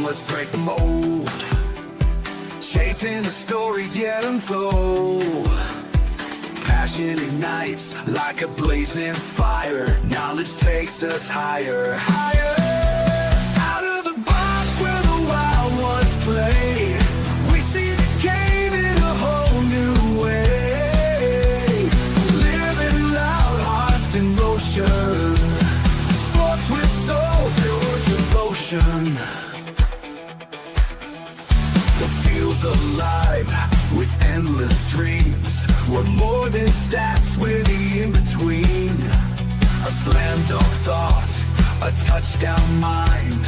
let's break the mold. Chasing the stories yet untold. Passion ignites like a blazing fire. Knowledge takes us higher, higher. Out of the box where the wild ones play, we see the game in a whole new way. Living loud, hearts in motion. Sports with soul, pure devotion. The field's alive with endless dreams. We're more than stats, we're the in-between. A slam dunk thought, a touchdown mind.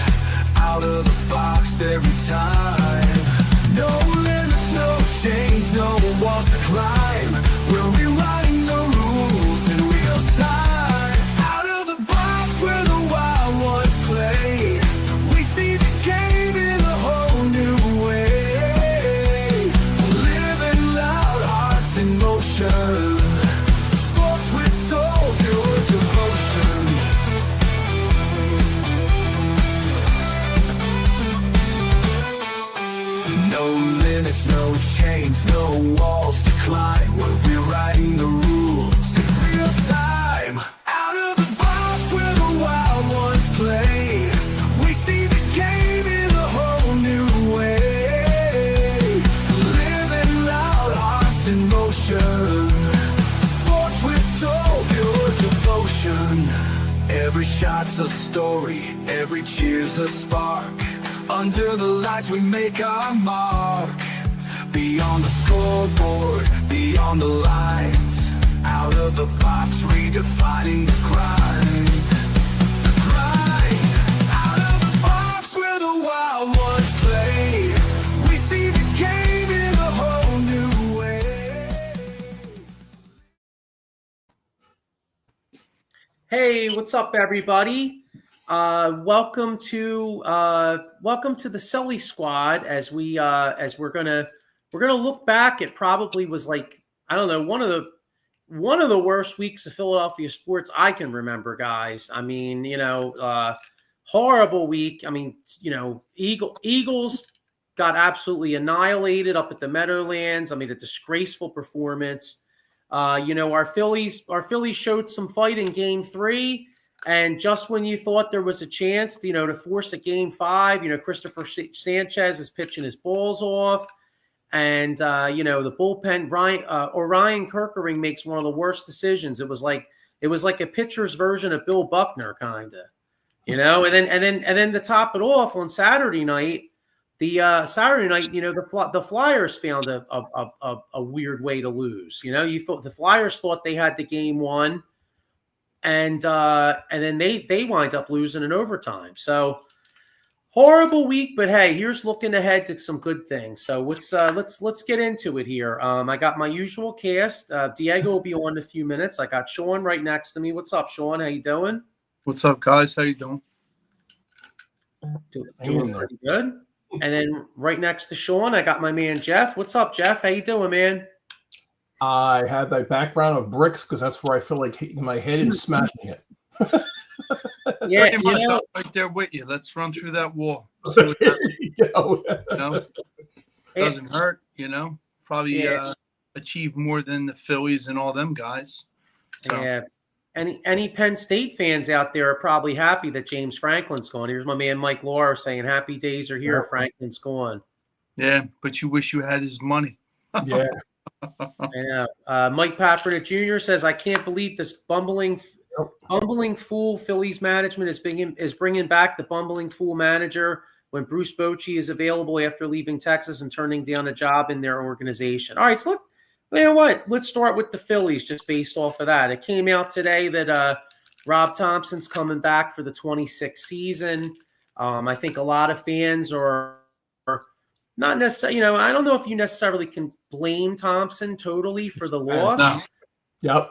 Out of the box every time. No limits, no change, no walls to climb. We're rewriting the rules in real time. Out of the box where the wild ones play, we see the game in a whole new way. Living loud, hearts in motion. Sports with soul, pure devotion. No limits, no chains, no walls to climb. We're rewriting the rules in real time. Out of the box where the wild ones play, we see the game in a whole new way. Living loud, hearts in motion. Sports with soul, pure devotion. Every shot's a story, every cheer's a spark. Under the lights we make our mark. Beyond the scoreboard, beyond the lines. Out of the box, redefining the grind. The grind. Out of the box where the wild ones play, we see the game in a whole new way. Hey, what's up, everybody? Welcome to the Sully Squad. As we're gonna look back. It probably was like, I don't know, one of the worst weeks of Philadelphia sports I can remember, guys. I mean, horrible week. I mean, Eagles got absolutely annihilated up at the Meadowlands. I mean, a disgraceful performance. Our Phillies showed some fight in Game 3. And just when you thought there was a chance, to force a Game 5, Christopher Sanchez is pitching his balls off. And, the bullpen, Ryan Kirkering makes one of the worst decisions. It was like a pitcher's version of Bill Buckner, kind of, and then to top it off on Saturday night, the Flyers found a weird way to lose. You thought the Flyers thought they had the game won. And then they wind up losing in overtime. So horrible week, but hey, here's looking ahead to some good things. So let's get into it here. I got my usual cast. Diego will be on in a few minutes. I got Sean right next to me. What's up, Sean? How you doing? What's up, guys? How you doing? Doing pretty good. And then right next to Sean, I got my man Jeff. What's up, Jeff? How you doing, man? I have that background of bricks because that's where I feel like hitting my head and smashing it. Yeah, I'm right there with you. Let's run through that wall. Doesn't hurt, Probably achieve more than the Phillies and all them guys. So. Yeah. Any Penn State fans out there are probably happy that James Franklin's gone. Here's my man Mike Laura saying, "Happy days are here. Franklin's gone." Yeah, but you wish you had his money. Yeah. Yeah. Mike Papernick Jr. says, "I can't believe this bumbling fool Phillies management is bringing back the bumbling fool manager when Bruce Bochy is available after leaving Texas and turning down a job in their organization." All right, so let's start with the Phillies just based off of that. It came out today that Rob Thompson's coming back for the 26th season. I think a lot of fans are not necessarily, I don't know if you necessarily can blame Thompson totally for the loss. No. Yep.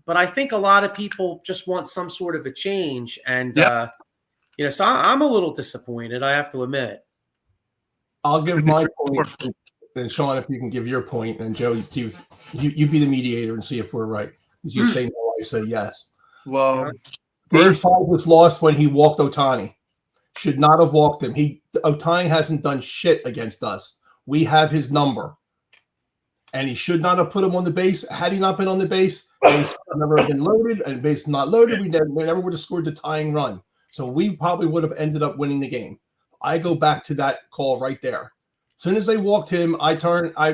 But I think a lot of people just want some sort of a change. And, so I'm a little disappointed, I have to admit. I'll give my point. And Sean, if you can give your point, and Joe, you be the mediator and see if we're right. Because you say no, I say yes. Well, Game 5 was lost when he walked Ohtani. Should not have walked him. He Otani hasn't done shit against us. We have his number. And he should not have put him on the base. Had he not been on the base, base never have been loaded, and base not loaded, we never would have scored the tying run. So we probably would have ended up winning the game. I go back to that call right there. As soon as they walked him, I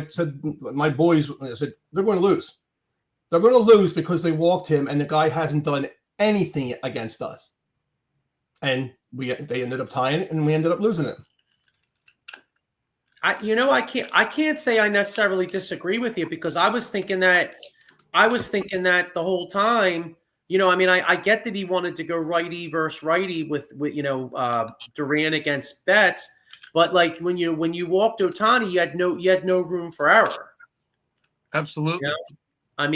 said, my boys, I said, they're going to lose. They're going to lose because they walked him, and the guy hasn't done anything against us. And they ended up tying it, and we ended up losing it. I can't say I necessarily disagree with you, because I was thinking that the whole time. I get that he wanted to go righty versus righty with Duran against Betts, but like when you walked Otani, you had no room for error. Absolutely. I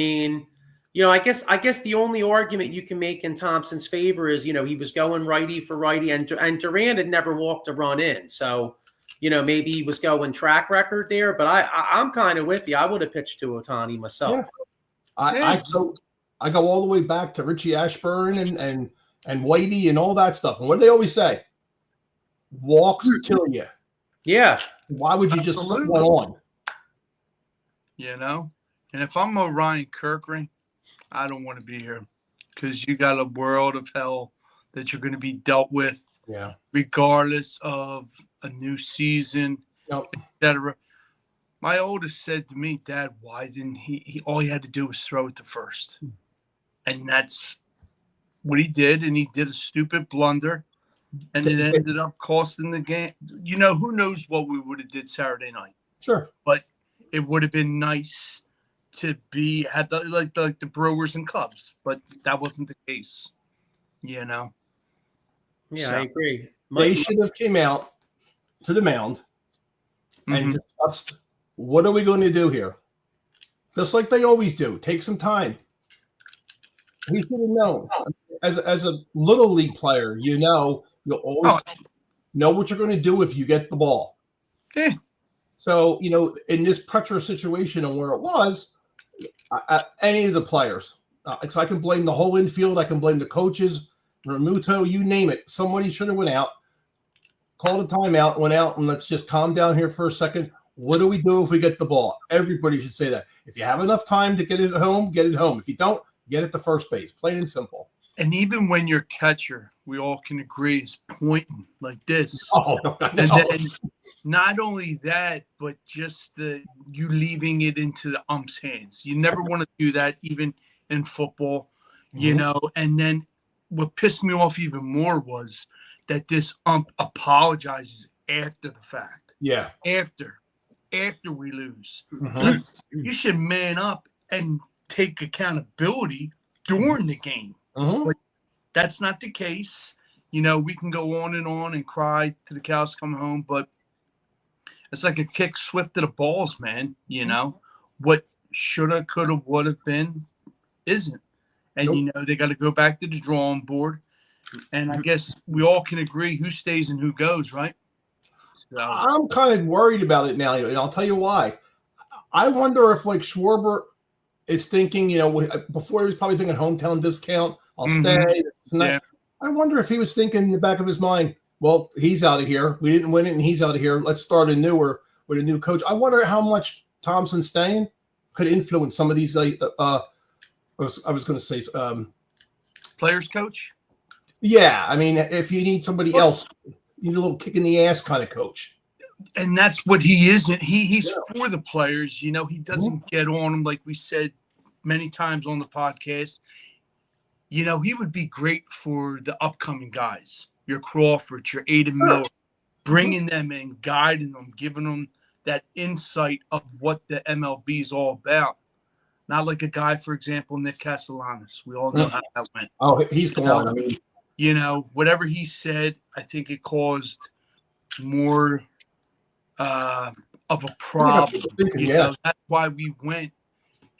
guess the only argument you can make in Thompson's favor is, he was going righty for righty, and Duran had never walked a run in, so. Maybe he was going track record there, but I'm kind of with you. I would have pitched to Otani myself. Yeah. I go all the way back to Richie Ashburn and Whitey and all that stuff. And what do they always say? Walks kill you. Yeah. Why would you just put one on? And if I'm Orion Kirkry, I don't want to be here, because you got a world of hell that you're going to be dealt with. Yeah. Regardless of a new season, etc. My oldest said to me, Dad, why didn't he all he had to do was throw it to first? And that's what he did, and he did a stupid blunder, and it ended up costing the game. Who knows what we would have did Saturday night. Sure. But it would have been nice to had the Brewers and Cubs, but that wasn't the case. Yeah, So, I agree. They should have came out to the mound and discussed, what are we going to do here? Just like they always do. Take some time. He should have known. As a little league player, you'll always know what you're going to do if you get the ball. Yeah. So, in this treacherous situation and where it was, any of the players, because I can blame the whole infield, I can blame the coaches, Ramuto, you name it. Somebody should have went out, called a timeout, went out, and let's just calm down here for a second. What do we do if we get the ball? Everybody should say that. If you have enough time to get it home, get it home. If you don't, get it to first base. Plain and simple. And even when your catcher, we all can agree, is pointing like this. Oh, no. And then not only that, but just you leaving it into the ump's hands. You never want to do that, even in football, And then what pissed me off even more was that this ump apologizes after the fact. Yeah. After we lose. You should man up and take accountability during the game. But that's not the case. We can go on and cry to the cows come home, but it's like a kick swift to the balls, man. What shoulda, coulda, would have been isn't. And, they got to go back to the drawing board. And I guess we all can agree who stays and who goes, right? So, I'm kind of worried about it now, and I'll tell you why. I wonder if, like, Schwarber is thinking, before he was probably thinking hometown discount, I'll stay. Yeah. I wonder if he was thinking in the back of his mind, well, he's out of here. We didn't win it, and he's out of here. Let's start anew with a new coach. I wonder how much Thompson staying could influence some of these, I was going to say players coach? Yeah. I mean, if you need somebody else, you need a little kick in the ass kind of coach. And that's what he isn't. He's for the players. He doesn't get on them, like we said many times on the podcast. He would be great for the upcoming guys, your Crawford, your Aiden Miller, bringing them in, guiding them, giving them that insight of what the MLB is all about. Not like a guy, for example, Nick Castellanos. We all know how that went. Oh, he's gone. I mean, whatever he said, I think it caused more of a problem. That's why we went,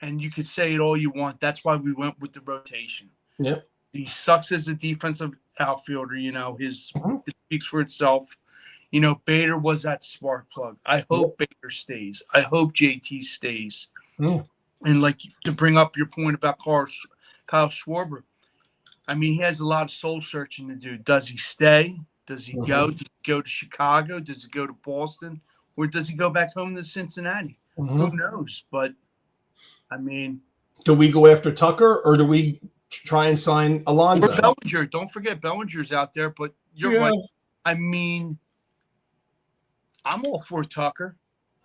and you could say it all you want. That's why we went with the rotation. Yep. He sucks as a defensive outfielder. It speaks for itself. Bader was that spark plug. I hope Bader stays. I hope JT stays. And like to bring up your point about Kyle Schwarber, I mean, he has a lot of soul searching to do. Does he stay? Does he go? Does he go to Chicago? Does he go to Boston? Or does he go back home to Cincinnati? Who knows? But, I mean. Do we go after Tucker or do we try and sign Alonso? Or Bellinger. Don't forget Bellinger's out there. But you're right. I mean, I'm all for Tucker.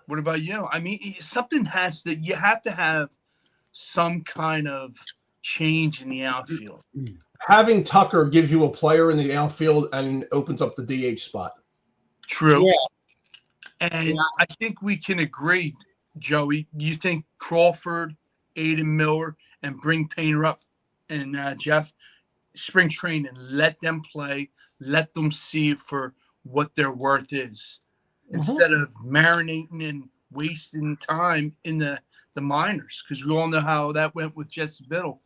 What about you? I mean, something has to – you have to have some kind of change in the outfield. Having Tucker gives you a player in the outfield and opens up the DH spot. True. Yeah. And I think we can agree, Joey. You think Crawford, Aiden Miller, and bring Painter up and Jeff, spring training, let them play, let them see for what their worth is. Instead of marinating and wasting time in the minors, because we all know how that went with Jesse Biddle.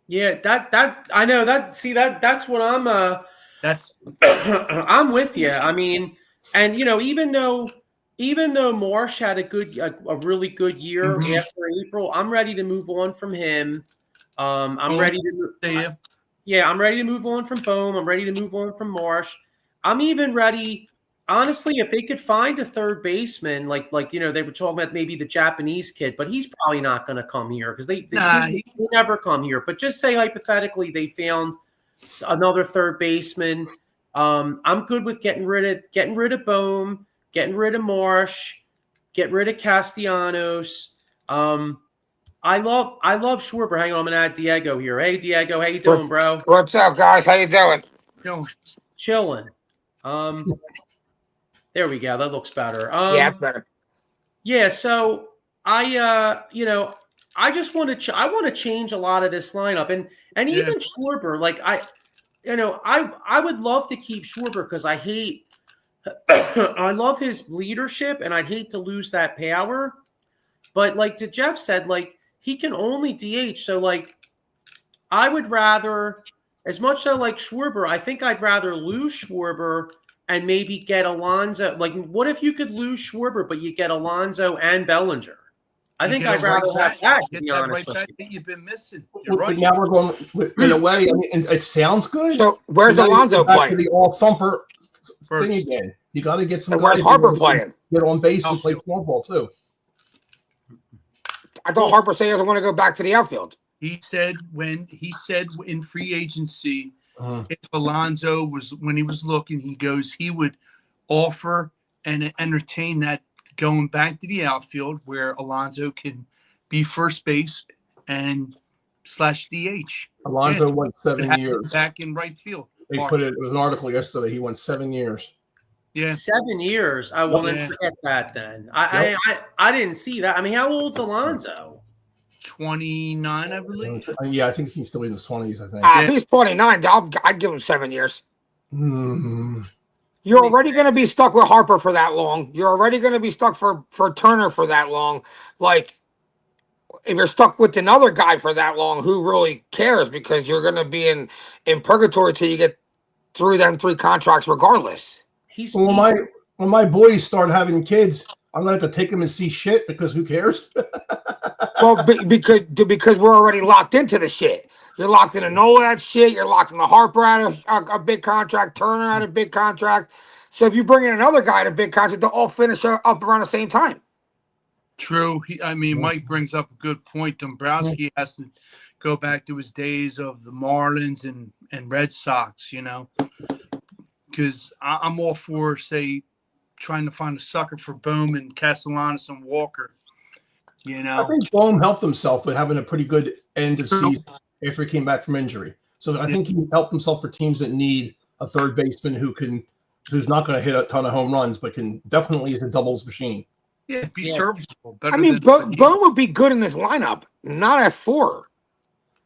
Yeah, that I know that. See that's what I'm. That's I'm with you. I mean, and even though Marsh had a really good year after April, I'm ready to move on from him. I'm ready to. I'm ready to move on from Bohm. I'm ready to move on from Marsh. I'm even ready. Honestly, if they could find a third baseman, like they were talking about maybe the Japanese kid, but he's probably not going to come here because they never come here. But just say hypothetically they found another third baseman. I'm good with getting rid of Bohm, getting rid of Marsh, get rid of Castellanos. I love Schwarber. Hang on, I'm gonna add Diego here. Hey Diego, how you doing, bro? What's up, guys? How you doing? Chilling. There we go. That looks better. Yeah, it's better. Yeah. So I just want to I want to change a lot of this lineup and even Schwarber. Like I would love to keep Schwarber because I hate. I love his leadership and I'd hate to lose that power. But like Jeff said, like he can only DH. So like I would rather, as much as I like Schwarber, I think I'd rather lose Schwarber and maybe get Alonso. Like, what if you could lose Schwarber, but you get Alonso and Bellinger? I think I'd rather have that, to be honest with you. That you've been missing. You're right. Now we're going in a way. I mean, it sounds good. So where's Alonso playing? The all thumper thing again. You got to get some. Where's Harper playing? Get on base and play small ball too. I thought Harper said he doesn't want to go back to the outfield. He said in free agency, if Alonso when he was looking, he would offer and entertain that going back to the outfield where Alonso can be first base and /DH. Alonso went 7 years back in right field. They put it was an article yesterday. He went 7 years. Yeah, 7 years. I won't forget that. Then I didn't see that. I mean, how old's Alonso? 29, I believe. Yeah, I think he's still in his 20s. I think. If he's 29, I'd give him 7 years. Mm-hmm. You're already going to be stuck with Harper for that long. You're already going to be stuck for Turner for that long. Like, if you're stuck with another guy for that long, who really cares? Because you're going to be in purgatory till you get through them 3 contracts regardless. When my boys start having kids, I'm going to have to take them and see shit because who cares? Well, because we're already locked into the shit. You're locked into Nola that shit. You're locked into Harper out of a big contract, Turner out of a big contract. So if you bring in another guy at a big contract, they'll all finish up around the same time. True. Mike brings up a good point. Dombrowski has to go back to his days of the Marlins and Red Sox, because I'm all for, say, trying to find a sucker for Bohm and Castellanos and Walker. I think Bohm helped himself with having a pretty good end of season after he came back from injury. So I think he helped himself for teams that need a third baseman who's not going to hit a ton of home runs, but can definitely is a doubles machine. Yeah, serviceable. Bohm would be good in this lineup, not at 4.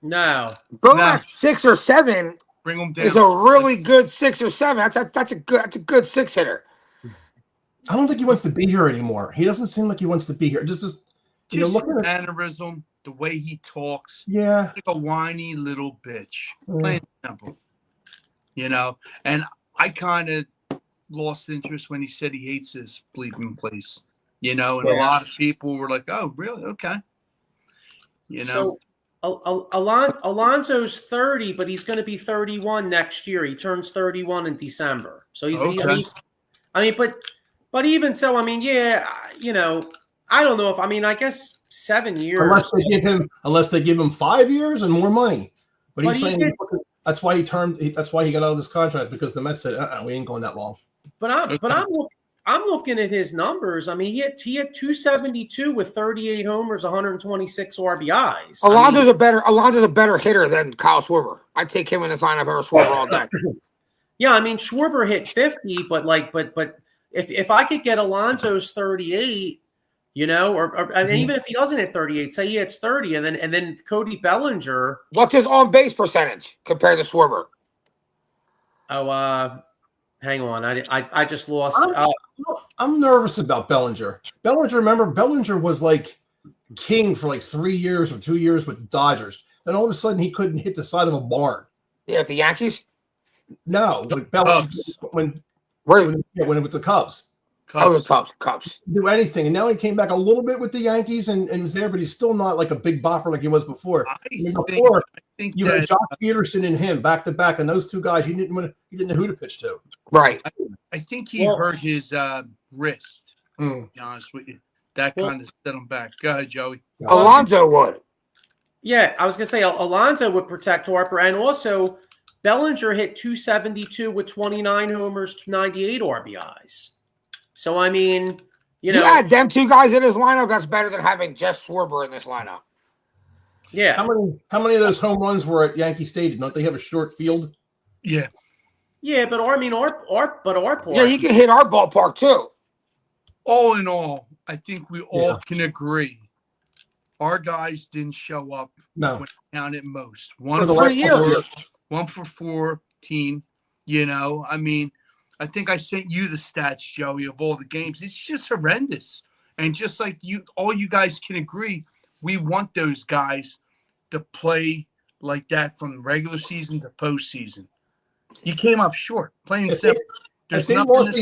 No. Bohm at 6 or 7 bring him down. Is a really good 6 or 7. That's a good 6 hitter. I don't think he wants to be here anymore. He doesn't seem like he wants to be here. Just look at mannerism, the way he talks. Yeah, like a whiny little bitch. Plain simple. And I kind of lost interest when he said he hates this bleeping place. And a lot of people were like, "Oh, really? Okay." So Alonso's 30, but he's going to be 31 next year. He turns 31 in December. So he's. Okay. But even so, I mean, yeah, I don't know if I guess 7 years. Unless they give him 5 years and more money. But he's saying that's why he got out of this contract, because the Mets said, we ain't going that long. But I'm looking at his numbers. I mean, he had 272 with 38 homers, 126 RBIs. Alonso's a better hitter than Kyle Schwarber. I'd take him in the lineup over Schwarber all day. Yeah, I mean, Schwarber hit 50, but if I could get Alonso's 38, and even if he doesn't hit 38, say he hits 30, and then Cody Bellinger. What's his on base percentage compared to Schwarber? Oh, hang on, I just lost. I'm nervous about Bellinger. Remember, Bellinger was like king for like 3 years or 2 years with the Dodgers. Then all of a sudden he couldn't hit the side of a barn. Yeah, the Yankees? No, with Bellinger, when with the Cubs. Oh, the Cubs. Do anything. And now he came back a little bit with the Yankees and was there, but he's still not like a big bopper like he was before. Before, you had Josh Peterson and him back to back, and those two guys, you didn't know who to pitch to. Right. I think he hurt his wrist. To be honest with you, that kind of set him back. Go ahead, Joey. Alonso would. Yeah, I was gonna say Alonso would protect Harper, and also Bellinger hit 272 with 29 homers, 98 RBIs. So I mean, you add them two guys in his lineup, that's better than having Jeff Schwarber in this lineup. Yeah. How many of those home runs were at Yankee Stadium? Don't they have a short field? Yeah. Yeah, but our park. Yeah, he can hit our ballpark too. All in all, I think we all can agree. Our guys didn't show up. No. When counted most. For 3 years. 1 for 14. I mean, I think I sent you the stats, Joey, of all the games. It's just horrendous. And just like all you guys can agree, we want those guys to play like that from regular season to postseason. You came up short, plain and simple. If they lost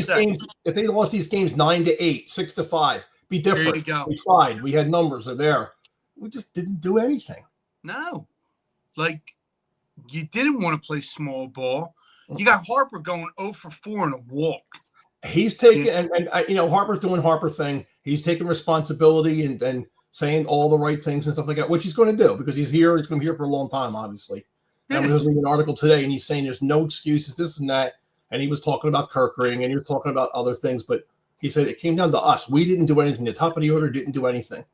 these games 9-8, 6-5, be different. There you go. We tried. We had numbers are there. We just didn't do anything. No. Like, you didn't want to play small ball. You got Harper going 0 for 4 in a walk. He's taking, and Harper's doing Harper thing. He's taking responsibility and saying all the right things and stuff like that, which he's going to do because he's here. He's going to be here for a long time, obviously. I was reading an article today, and he's saying there's no excuses, this and that. And he was talking about Kirkering, and he was talking about other things. But he said it came down to us. We didn't do anything. The top of the order didn't do anything.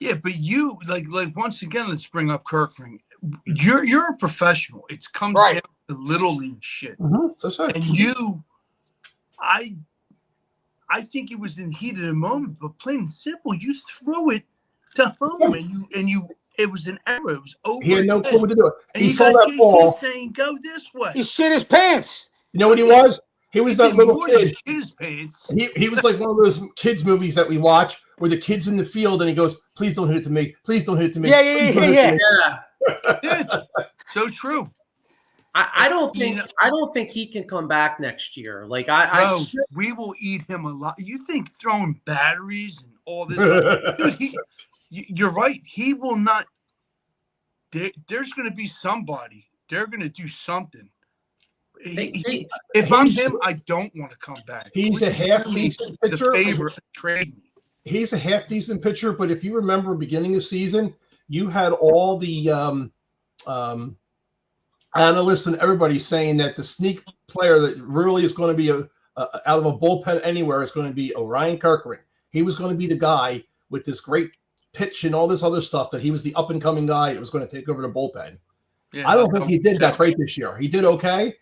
Yeah, but you like once again, let's bring up Kirkering. You're a professional. It comes down to little league shit. So sorry. And I think it was in the heat of the moment, but plain and simple, you threw it to home, and you it was an error. It was over. He had no clue what to do. And he saw that ball saying, "Go this way." He shit his pants. You know what he was? He was that little kid. Shit his pants. He was like one of those kids movies that we watch where the kid's in the field and he goes, "Please don't hit it to me. Please don't hit it to me." Yeah. So true. I don't think he can come back next year. Like we will eat him alive. You think throwing batteries and all this? Dude, you're right. He will not. There's going to be somebody. They're going to do something. If I'm him, I don't want to come back. He's a half decent pitcher. The favorite trade me. He's a half decent pitcher, but if you remember, beginning of season, you had all the analysts and everybody saying that the sneak player that really is going to be out of a bullpen anywhere is going to be Orion Kirkering. He was going to be the guy with this great pitch and all this other stuff, that he was the up and coming guy that was going to take over the bullpen. Yeah, I don't think he did that great this year. He did okay,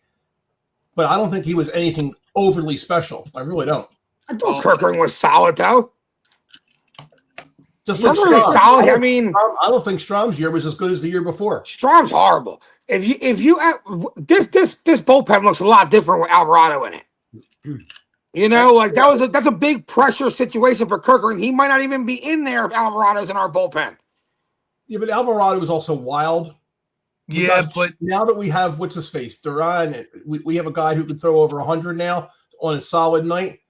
but I don't think he was anything overly special. I really don't. I thought Kirkering was solid though. Just like solid. I mean, I don't think Strom's year was as good as the year before. Strom's horrible. If you this bullpen looks a lot different with Alvarado in it. That's a big pressure situation for Kirkering. He might not even be in there if Alvarado's in our bullpen. Yeah, but Alvarado was also wild. But now that we have what's his face, Duran, we have a guy who can throw over 100 now on a solid night.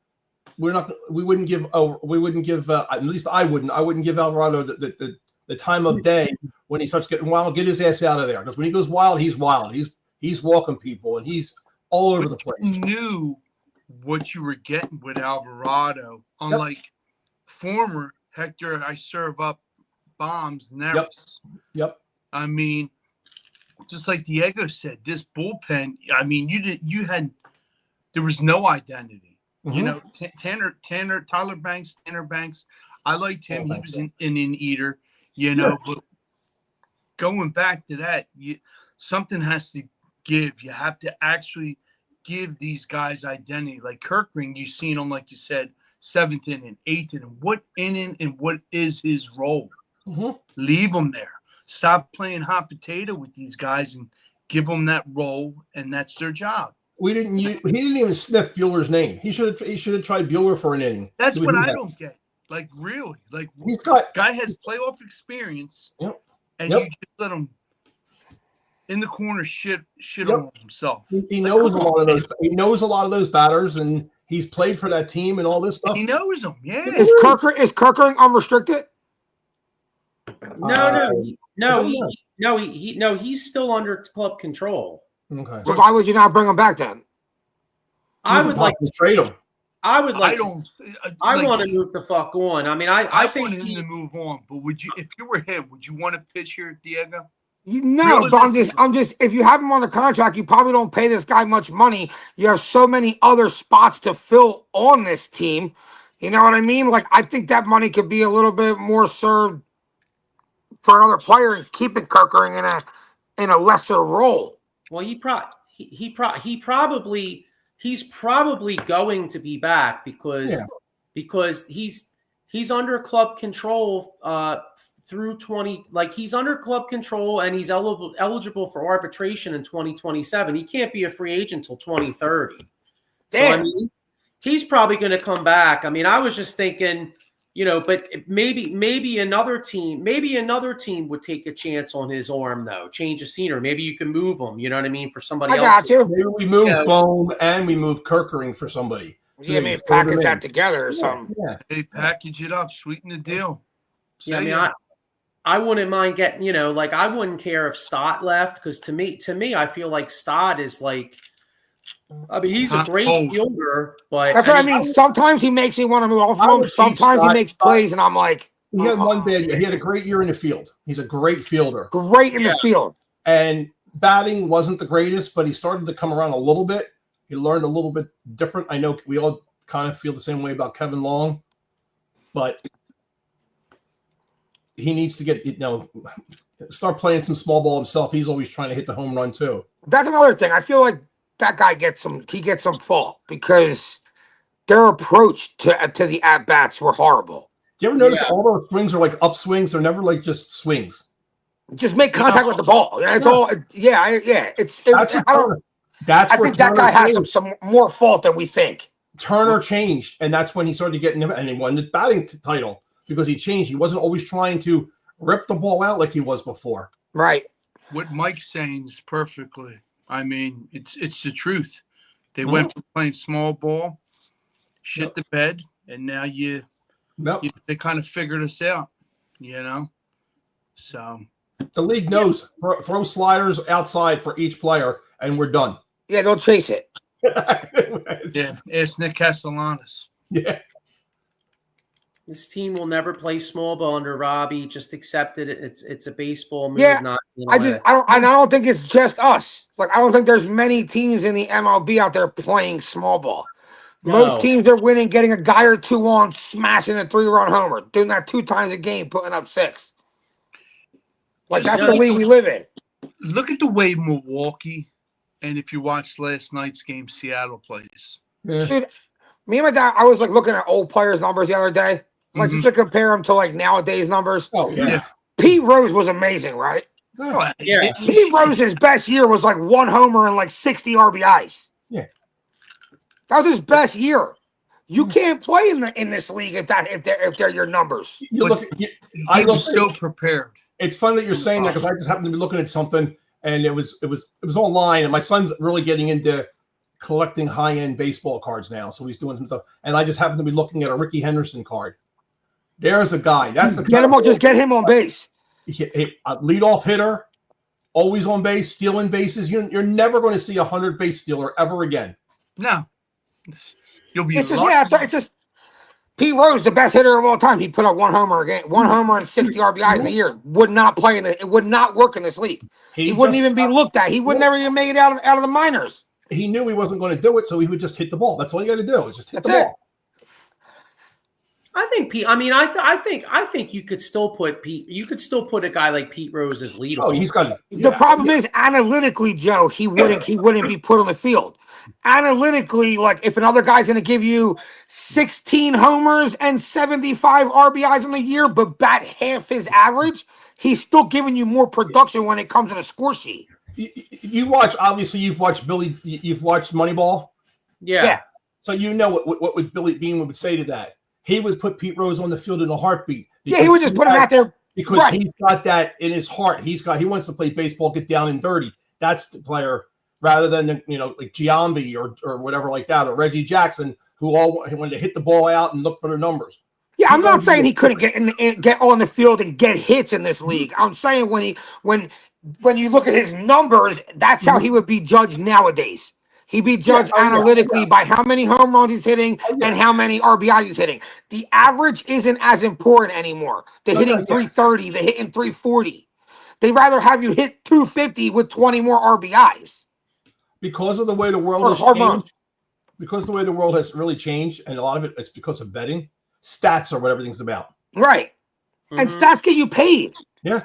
We wouldn't give at least I wouldn't give Alvarado the the time of day when he starts getting wild, get his ass out of there. Because when he goes wild, he's wild. He's walking people, and he's all over the place. You knew what you were getting with Alvarado. Unlike former Hector, I serve up bombs, Neris. Yep. I mean, just like Diego said, this bullpen. I mean, there was no identity. You know, Tyler Banks, Tanner Banks. I liked him. He was an eater. You know, but going back to that, something has to give. You have to actually give these guys identity. Like Kirkring, you've seen him, like you said, 7th inning, 8th inning. What inning and what is his role? Leave him there. Stop playing hot potato with these guys and give them that role, and that's their job. He didn't even sniff Bueller's name. He should have tried Bueller for an inning. That's what I don't get. Like, really, like, guy has playoff experience, and you just let him in the corner shit on himself. He knows a lot of those. He knows a lot of those batters, and he's played for that team and all this stuff. He knows them. Yeah. Is Kirkering unrestricted? No, he's still under club control. Okay. So why would you not bring him back then? I would like to trade him. I would like. I like, want to move the fuck on. I mean, I think want him to move on. But would you, if you were him, would you want to pitch here, Diego? No, but I'm just. If you have him on the contract, you probably don't pay this guy much money. You have so many other spots to fill on this team. You know what I mean? Like, I think that money could be a little bit more served for another player and keeping Kirkering in a lesser role. Well, he's probably going to be back because he's under club control through 20. Like, he's under club control and he's eligible for arbitration in 2027. He can't be a free agent until 2030. Damn. So I mean, he's probably going to come back. I mean, I was just thinking, but maybe another team would take a chance on his arm, though. Change of scenery. Maybe you can move him. You know what I mean? For somebody else. I got you. Maybe we move Bohm and we move Kirkering for somebody. So maybe package that together or something. Yeah. Hey, package it up, sweeten the deal. Yeah, I mean, I wouldn't mind getting, like, I wouldn't care if Stott left, because to me, I feel like Stott is like, I mean, he's a great fielder, but that's what I mean. Sometimes he makes me want to move off of him. Sometimes he makes plays, and I'm like, he had one bad year. He had a great year in the field. He's a great fielder. Great in the field. And batting wasn't the greatest, but he started to come around a little bit. He learned a little bit different. I know we all kind of feel the same way about Kevin Long, but he needs to get, start playing some small ball himself. He's always trying to hit the home run too. That's another thing. I feel like that guy gets some fault because their approach to the at bats were horrible. Do you ever notice all those swings are like upswings? They're never like just swings. Just make contact with the ball. It's all. Yeah. I think that guy has some more fault than we think. Turner changed, and that's when he started getting him, and he won the batting title because he changed. He wasn't always trying to rip the ball out like he was before. Right. What Mike's saying is perfectly. I mean, it's the truth. They went from playing small ball, shit the bed, and now they kind of figured us out, So the league knows throw sliders outside for each player, and we're done. Yeah, they'll chase it. Yeah, it's Nick Castellanos. Yeah. This team will never play small ball under Robbie. Just accept it. It's a baseball move. Yeah, not, I don't think it's just us. Like, I don't think there's many teams in the MLB out there playing small ball. No. Most teams are winning, getting a guy or two on, smashing a 3-run homer, doing that 2 times a game, putting up 6. Like, that's the league we live in. Look at the way Milwaukee, and if you watched last night's game, Seattle plays. Yeah. Dude, me and my dad, I was like looking at old players' numbers the other day. Like, just to compare them to like nowadays numbers. Oh, yeah. Pete Rose was amazing, right? Oh, yeah. Pete Rose's best year was like 1 homer and like 60 RBIs. Yeah. That was his best year. You can't play in this league if they're your numbers. I was so prepared. It's fun that you're saying that because I just happened to be looking at something and it was online, and my son's really getting into collecting high-end baseball cards now, so he's doing some stuff. And I just happened to be looking at a Ricky Henderson card. There's a guy. That's the just get him on base. A leadoff hitter, always on base, stealing bases. You're never going to see 100 base stealer ever again. No, you'll be. It's just lucky. it's just Pete Rose, the best hitter of all time. He put up one homer again, 1 homer and 60 RBIs in a year. Would not play it would not work in this league. He wouldn't even be looked at. He would never even make it out of the minors. He knew he wasn't going to do it, so he would just hit the ball. That's all you got to do is just hit the ball. I think Pete. I mean, I think you could still put Pete. You could still put a guy like Pete Rose as leader. Oh, he's got. The problem is analytically, Joe. He wouldn't be put on the field. Analytically, like if another guy's going to give you 16 homers and 75 RBIs in a year, but bat half his average, he's still giving you more production when it comes to the score sheet. You watch. Obviously, you've watched Billy. You've watched Moneyball. Yeah. So you know what would Billy Bean would say to that. He would put Pete Rose on the field in a heartbeat. Yeah, he would just put him out there because he's got that in his heart. He wants to play baseball, get down and dirty. That's the player, rather than like Giambi or whatever like that, or Reggie Jackson, who all wanted to hit the ball out and look for their numbers. Yeah, I'm not saying he couldn't get on the field and get hits in this league. I'm saying when you look at his numbers, that's how he would be judged nowadays. He'd be judged analytically by how many home runs he's hitting and how many RBIs he's hitting. The average isn't as important anymore. The hitting 330, the hitting 340. They'd rather have you hit 250 with 20 more RBIs. Because of the way the world has changed. Because the way the world has really changed, and a lot of it is because of betting. Stats are what everything's about. Right. And stats get you paid. Yeah.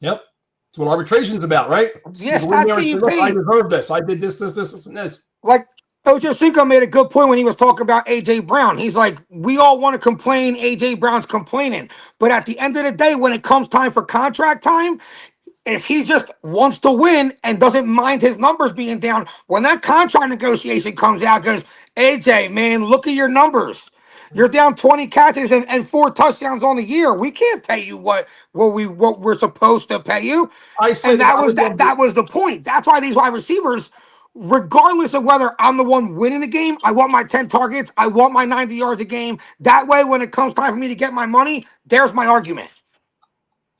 Yep. That's what arbitration's about, right? Yes, stats get you paid. I deserve this. I did this, and this. Like Ocho Cinco made a good point when he was talking about A.J. Brown. He's like, we all want to complain. A.J. Brown's complaining. But at the end of the day, when it comes time for contract time, if he just wants to win and doesn't mind his numbers being down, when that contract negotiation comes out, goes, AJ, man, look at your numbers. You're down 20 catches and 4 touchdowns on the year. We can't pay you what we're supposed to pay you. And that was the point. That's why these wide receivers, regardless of whether I'm the one winning the game, I want my 10 targets, I want my 90 yards a game. That way, when it comes time for me to get my money, there's my argument.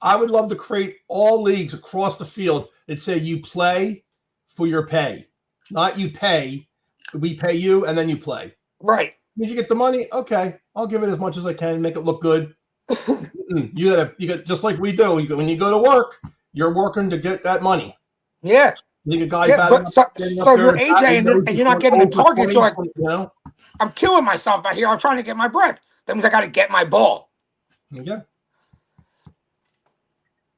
I would love to create all leagues across the field that say you play for your pay, not you pay. We pay you and then you play. Right. Did you get the money? Okay, I'll give it as much as I can, make it look good. You got just like we do. When you go to work, you're working to get that money. Yeah. You think a guy so you're AJ and you're not getting the targets. You're like, I'm killing myself out here. I'm trying to get my bread. That means I got to get my ball. Yeah.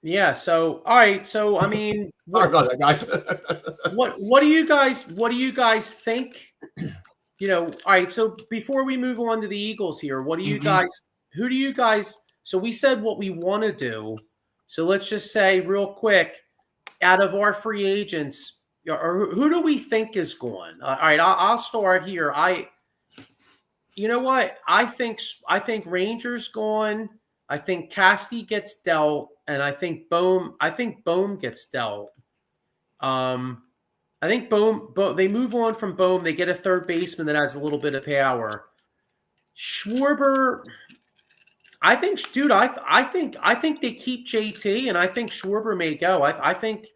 Yeah. So all right. So I mean, what do you guys think? All right. So before we move on to the Eagles here, what do you guys? Who do you guys? So we said what we want to do. So let's just say real quick, out of our free agents, or who do we think is going? All right, I'll start here. You know what? I think Rangers going. I think Casti gets dealt, and I think Bohm gets dealt. I think Bohm, they move on from Bohm. They get a third baseman that has a little bit of power. Schwarber, I think they keep JT, and I think Schwarber may go. I think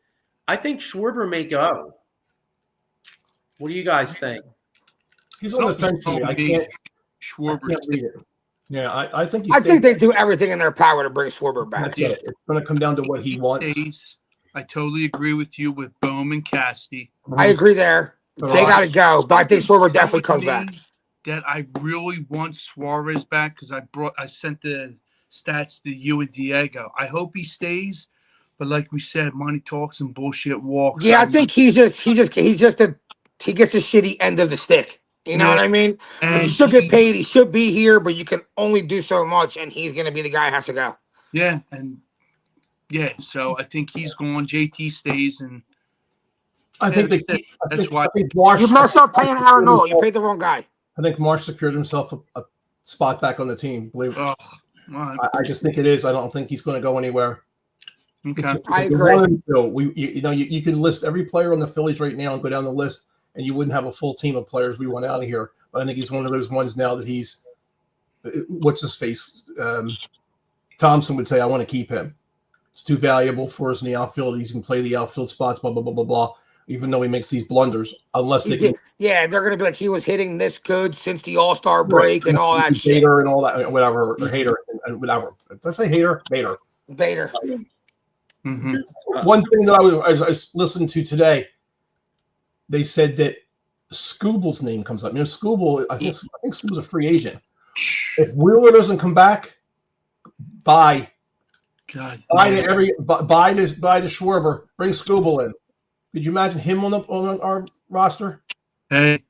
Schwarber may go. What do you guys think? He's on the fence. I can't read it. Yeah, I think. I think they do everything in their power to bring Schwarber back. That's it. It's going to come down to what he wants. I totally agree with you with Bohm and Casti. I agree there. They got to go, but I think Schwarber definitely comes back. That I really want Suarez back because I sent the stats to you and Diego. I hope he stays, but like we said, money talks and bullshit walks. Yeah, I think he gets the shitty end of the stick. You know what I mean? And he should get paid. He should be here, but you can only do so much, and he's going to be the guy who has to go. Yeah, so I think he's going. JT stays, and I think you messed up paying Aaron Nola. You paid the wrong guy. I think Marsh secured himself a spot back on the team. Believe it. I just think it is. I don't think he's going to go anywhere. Okay. I agree. You can list every player on the Phillies right now and go down the list, and you wouldn't have a full team of players we want out of here. But I think he's one of those ones now that he's what's his face. Thompson would say, "I want to keep him." It's too valuable for us in the outfield. He can play the outfield spots, blah, blah, blah, blah, blah. Even though he makes these blunders, unless they can. Yeah, they're going to be like, he was hitting this good since the All-Star break and all that shit. Bader and all that, whatever, or Hater and whatever. Did I say Hater? Bader. Bader. Mm-hmm. One thing that I was listening to today, they said that Scooble's name comes up. You know, Scooble, I think Scooble's a free agent. If Wheeler doesn't come back, buy to Schwarber, bring Scooble in. Could you imagine him on our roster? Hey,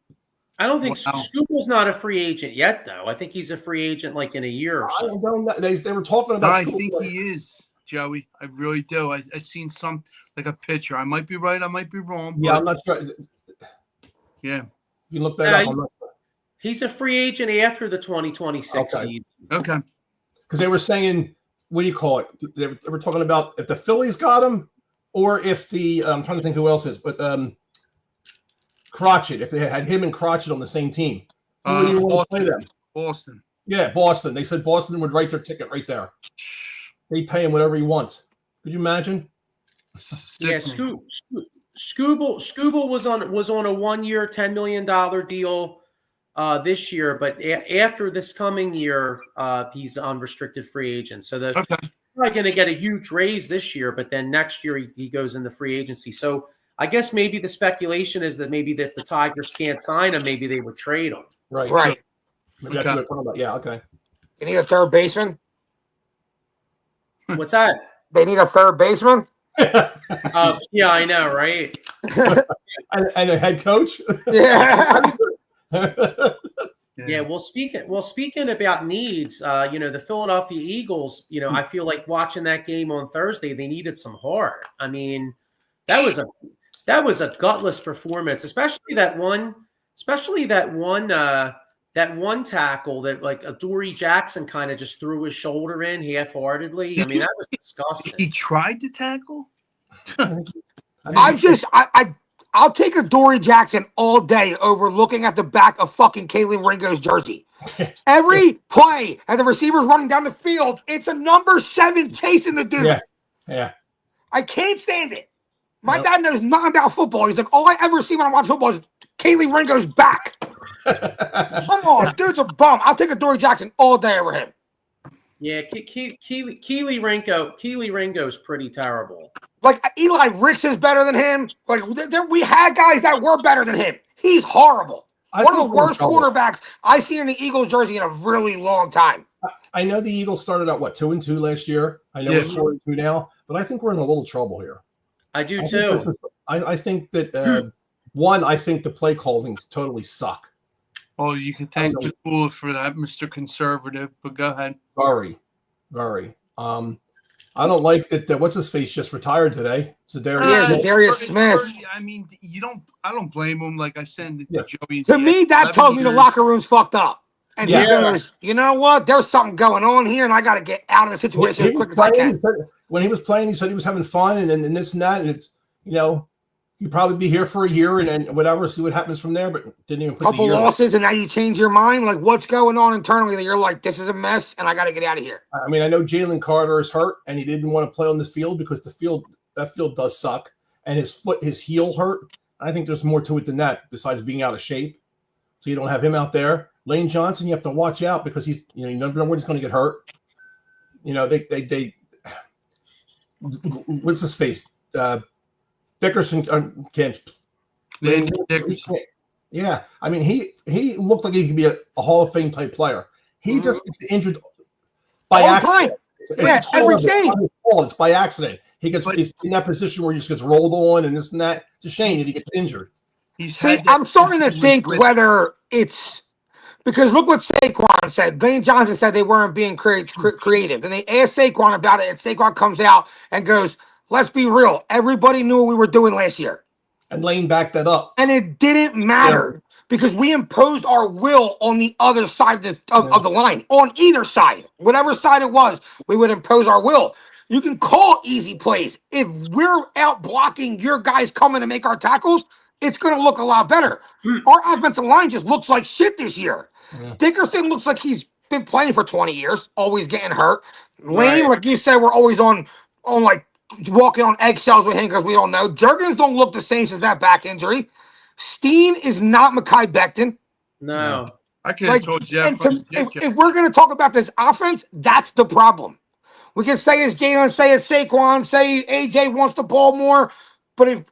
I don't think Scooble's not a free agent yet, though. I think he's a free agent like in a year or so. I don't know. They were talking about. I think he is, Joey. I really do. I've seen some like a picture. I might be right. I might be wrong. Yeah, I'm not sure. Yeah, you can look that up. He's a free agent after the 2026 season. Okay. Because they were saying, what do you call it? They were talking about if the Phillies got him, or if the I'm trying to think who else is, but Crotchet. If they had him and Crotchet on the same team, who would you want to play them? Boston. Yeah, Boston. They said Boston would write their ticket right there. They pay him whatever he wants. Could you imagine? Yeah, Scooble was on a 1 year, $10 million deal this year, but after this coming year, he's an unrestricted free agent. So they're probably going to get a huge raise this year, but then next year he goes into free agency. So I guess maybe the speculation is that maybe if the Tigers can't sign him, maybe they would trade him. Right. Maybe that's what they're talking about. Yeah. Okay. You need a third baseman? What's that? They need a third baseman? Yeah, I know, right? and a head coach. Yeah. Yeah. Well, speaking about needs, the Philadelphia Eagles, I feel like watching that game on Thursday, they needed some heart. I mean, that was a gutless performance, especially that one tackle that like Adoree Jackson kind of just threw his shoulder in half-heartedly. I mean, that was disgusting. He tried to tackle. I'll take Adoree Jackson all day over looking at the back of fucking Kaylee Ringo's jersey. Every play and the receiver's running down the field, it's a number 7 chasing the dude. Yeah. I can't stand it. My dad knows nothing about football. He's like, all I ever see when I watch football is Kaylee Ringo's back. Come on, dude's a bum. I'll take Adoree Jackson all day over him. Yeah, Keely Ringo's pretty terrible. Like Eli Ricks is better than him. Like we had guys that were better than him. He's horrible. One of the worst quarterbacks I've seen in the Eagles jersey in a really long time. I know the Eagles started out 2-2 last year. I know it's 4-2 now, but I think we're in a little trouble here. I do too. I think that I think the play calling totally suck. Oh, you can thank the fool for that, Mr. Conservative. But go ahead. Very. I don't like that. What's his face just retired today? Darius Smith. I mean, I don't blame him. Like I said, Joey. To me, that told me the locker room's fucked up. And he goes, you know what? There's something going on here, and I got to get out of the situation as quick as I can. When he was playing, he said he was having fun and this and that, and it's he'd probably be here for a year and then whatever, see what happens from there. But didn't even put couple losses, and now you change your mind. Like, what's going on internally that you're like, this is a mess, and I got to get out of here. I mean, I know Jalen Carter is hurt, and he didn't want to play on this field because that field does suck, and his heel hurt. I think there's more to it than that besides being out of shape. So you don't have him out there. Lane Johnson, you have to watch out because he's you never know when he's going to get hurt. They what's his face? Dickerson can't. Dickerson. Yeah, I mean he looked like he could be a Hall of Fame type player. He just gets injured by accident. Every game. It's by accident. He's in that position where he just gets rolled on and this and that. It's a shame that he gets injured. I'm starting to think whether it's because look what Saquon said. Lane Johnson said they weren't being creative. And they asked Saquon about it, and Saquon comes out and goes, let's be real. Everybody knew what we were doing last year. And Lane backed that up. And it didn't matter because we imposed our will on the other side of the line. On either side. Whatever side it was, we would impose our will. You can call easy plays. If we're out blocking your guys coming to make our tackles, it's going to look a lot better. Our offensive line just looks like shit this year. Yeah. Dickerson looks like he's been playing for 20 years, always getting hurt. Lane, like you said, we're always on on like walking on eggshells with him because we don't know. Jurgens don't look the same since that back injury. Steen is not Mekhi Becton. No. I could have told you that and from the if get-go. we're going to talk about this offense, that's the problem. We can say it's Jalen, say it's Saquon, say AJ wants the ball more, but if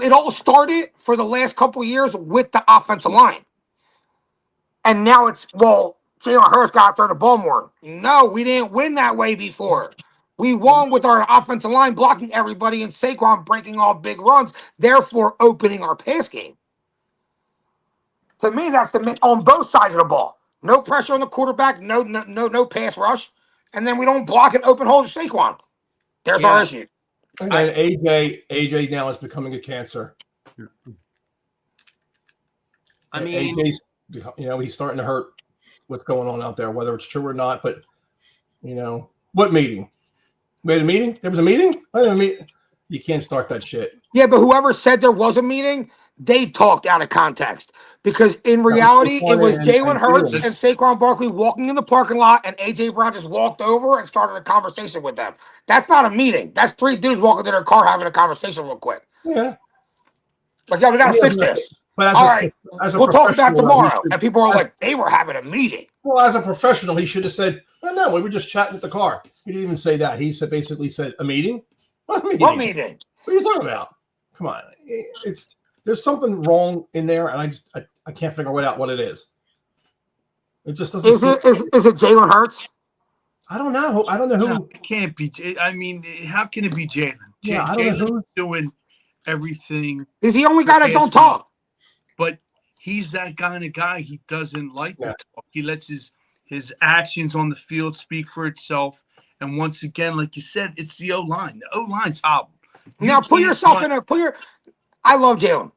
it all started for the last couple of years with the offensive line. And now it's, well, Jalen Hurts got to throw the ball more. No, we didn't win that way before. We won with our offensive line blocking everybody and Saquon breaking off big runs, therefore opening our pass game. To me, that's on both sides of the ball. No pressure on the quarterback, no pass rush, and then we don't block and open holes to Saquon. There's our issue. And AJ now is becoming a cancer. I mean, AJ's, he's starting to hurt what's going on out there, whether it's true or not. But what meeting? We had a meeting. There was a meeting. You can't start that shit. Yeah, but whoever said there was a meeting, they talked out of context. Because in reality, it was Jalen Hurts and Saquon Barkley walking in the parking lot, and AJ Brown just walked over and started a conversation with them. That's not a meeting. That's three dudes walking to their car having a conversation real quick. Yeah. Like, we got to fix this. But all right, we'll talk about tomorrow. And people are like, they were having a meeting. Well, as a professional, he should have said, "Oh, no, we were just chatting at the car." He didn't even say that. He basically said, "A meeting? What meeting? What meeting? What are you talking about? Come on, there's something wrong in there, and I can't figure out what it is. It just doesn't. Is it Jalen Hurts? I don't know. I don't know who. No, it can't be. I mean, how can it be Jalen? Yeah, I don't know Jalen's doing everything. He's the only guy that don't talk. But he's that kind of guy. He doesn't like to talk. He lets his actions on the field speak for itself. And once again, like you said, it's the O-line. The O-line's hobbled. Now put yourself in I love Jalen,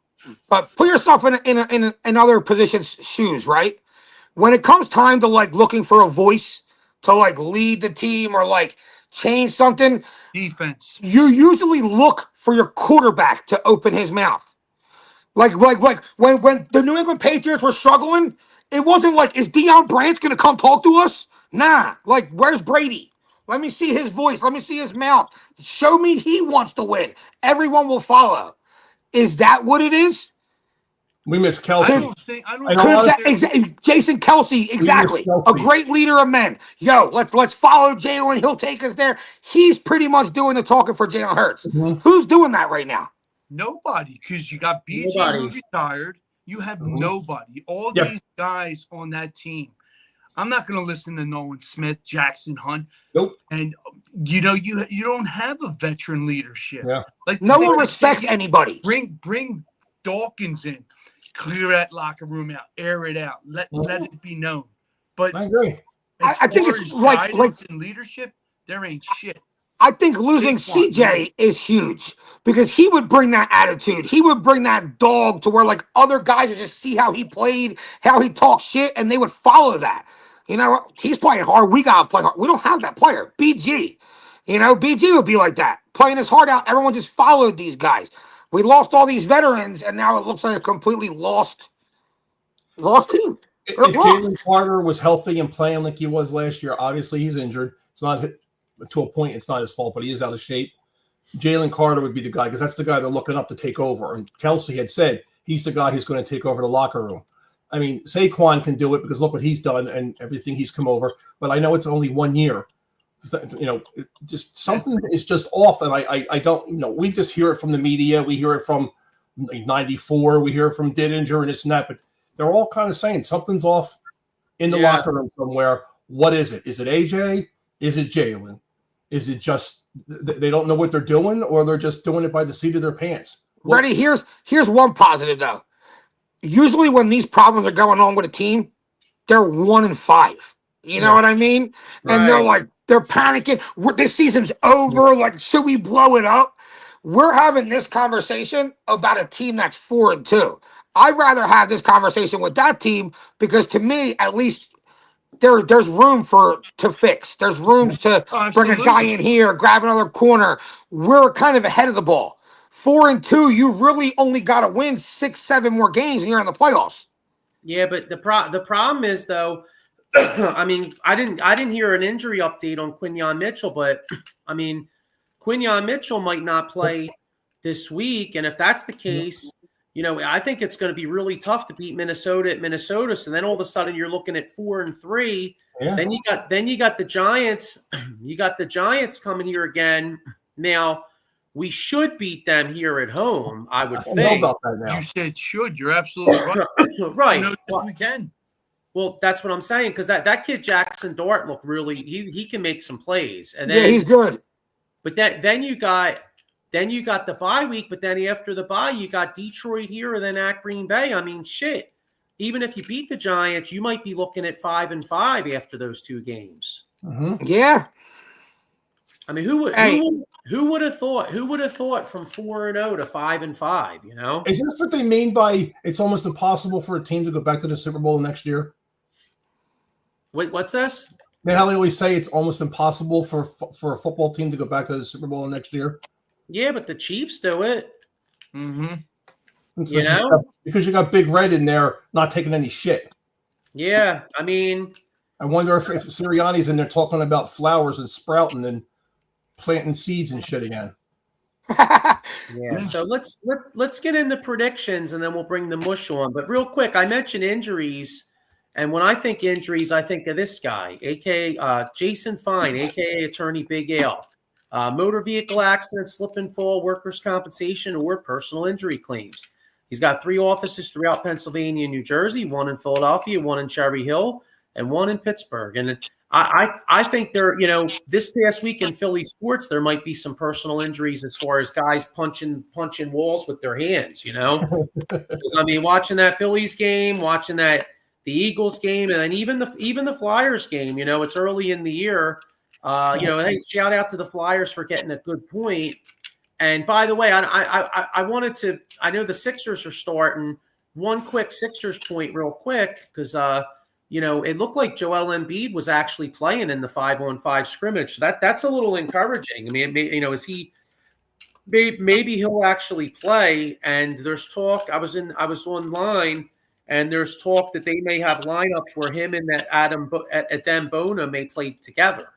but put yourself in another position's shoes, right? When it comes time to like looking for a voice to like lead the team or like change something, defense. You usually look for your quarterback to open his mouth. Like when the New England Patriots were struggling, it wasn't like, is Deion Branch going to come talk to us? Nah. Like, where's Brady? Let me see his voice. Let me see his mouth. Show me he wants to win. Everyone will follow. Is that what it is? We miss Kelsey. Jason Kelsey, exactly. Kelsey. A great leader of men. Yo, let's follow Jalen. He'll take us there. He's pretty much doing the talking for Jalen Hurts. Mm-hmm. Who's doing that right now? Nobody, because you got BJ who retired. You have nobody. All these guys on that team. I'm not going to listen to Nolan Smith, Jackson Hunt. Nope. And you don't have a veteran leadership. Yeah. Like no one respects anybody. Bring Dawkins in, clear that locker room out, air it out, let it be known. But I agree. I think it's like in leadership, there ain't shit. I think losing CJ is huge because he would bring that attitude. He would bring that dog to where like other guys would just see how he played, how he talked shit, and they would follow that. He's playing hard. We got to play hard. We don't have that player. BG. BG would be like that. Playing his heart out. Everyone just followed these guys. We lost all these veterans, and now it looks like a completely lost team. If Jalen Carter was healthy and playing like he was last year, obviously he's injured. It's not to a point. It's not his fault, but he is out of shape. Jalen Carter would be the guy because that's the guy they're looking up to take over. And Kelsey had said he's the guy who's going to take over the locker room. I mean, Saquon can do it because look what he's done and everything he's come over. But I know it's only 1 year. Just something is just off. And I don't, we just hear it from the media. We hear it from 94. We hear it from Didinger and this and that. But they're all kind of saying something's off in the locker room somewhere. What is it? Is it AJ? Is it Jalen? Is it just they don't know what they're doing, or they're just doing it by the seat of their pants? Ready? Here's one positive though. Usually when these problems are going on with a team, they're 1-5. You know what I mean? Right. And they're panicking. This season's over. Like, should we blow it up? We're having this conversation about a team that's 4-2. I'd rather have this conversation with that team because to me, at least there's room to fix. There's rooms to bring a guy in here, grab another corner. We're kind of ahead of the ball. 4-2, you really only got to win 6-7 more games and you're in the playoffs. Yeah, but the problem is though, I mean, I didn't hear an injury update on Quinyon Mitchell, but I mean, Quinyon Mitchell might not play this week, and if that's the case, I think it's going to be really tough to beat Minnesota at Minnesota. So then all of a sudden you're looking at 4-3. Yeah. Then you got the Giants. You got the Giants coming here again. Now we should beat them here at home, I would I don't know think. about that now. You said should. You're absolutely right. Right. We can. Well, that's what I'm saying, because that kid Jackson Dart looked really he can make some plays. And then, yeah, he's good. But then you got the bye week, but then after the bye, you got Detroit here and then at Green Bay. I mean, shit. Even if you beat the Giants, you might be looking at 5-5 after those 2 games. Mm-hmm. Yeah. I mean, who would have thought? Who would have thought from 4-0 to 5-5? Is this what they mean by it's almost impossible for a team to go back to the Super Bowl next year? Wait, what's this? You know how they always say it's almost impossible for a football team to go back to the Super Bowl next year? Yeah, but the Chiefs do it. Mm-hmm. Because you got Big Red in there not taking any shit. Yeah, I mean, I wonder if Sirianni's in there talking about flowers and sprouting and planting seeds and shit again. yeah. So let's get into predictions and then we'll bring the mush on. But real quick, I mentioned injuries, and when I think injuries, I think of this guy, aka Jason Fine, aka Attorney Big Ale. Motor vehicle accident, slip and fall, workers' compensation, or personal injury claims. He's got 3 offices throughout Pennsylvania and New Jersey, 1 in Philadelphia, 1 in Cherry Hill, and 1 in Pittsburgh. And I think there, this past week in Philly sports, there might be some personal injuries as far as guys punching walls with their hands, Because, I mean, watching that Phillies game, watching the Eagles game, and then even the Flyers game, it's early in the year. Hey, shout out to the Flyers for getting a good point. And by the way, I wanted to. I know the Sixers are starting. One quick Sixers point, real quick, because it looked like Joel Embiid was actually playing in the 5-on-5 scrimmage. So that's a little encouraging. I mean, is he? Maybe he'll actually play. And there's talk. I was online, and there's talk that they may have lineups where him and that Adem Bona may play together.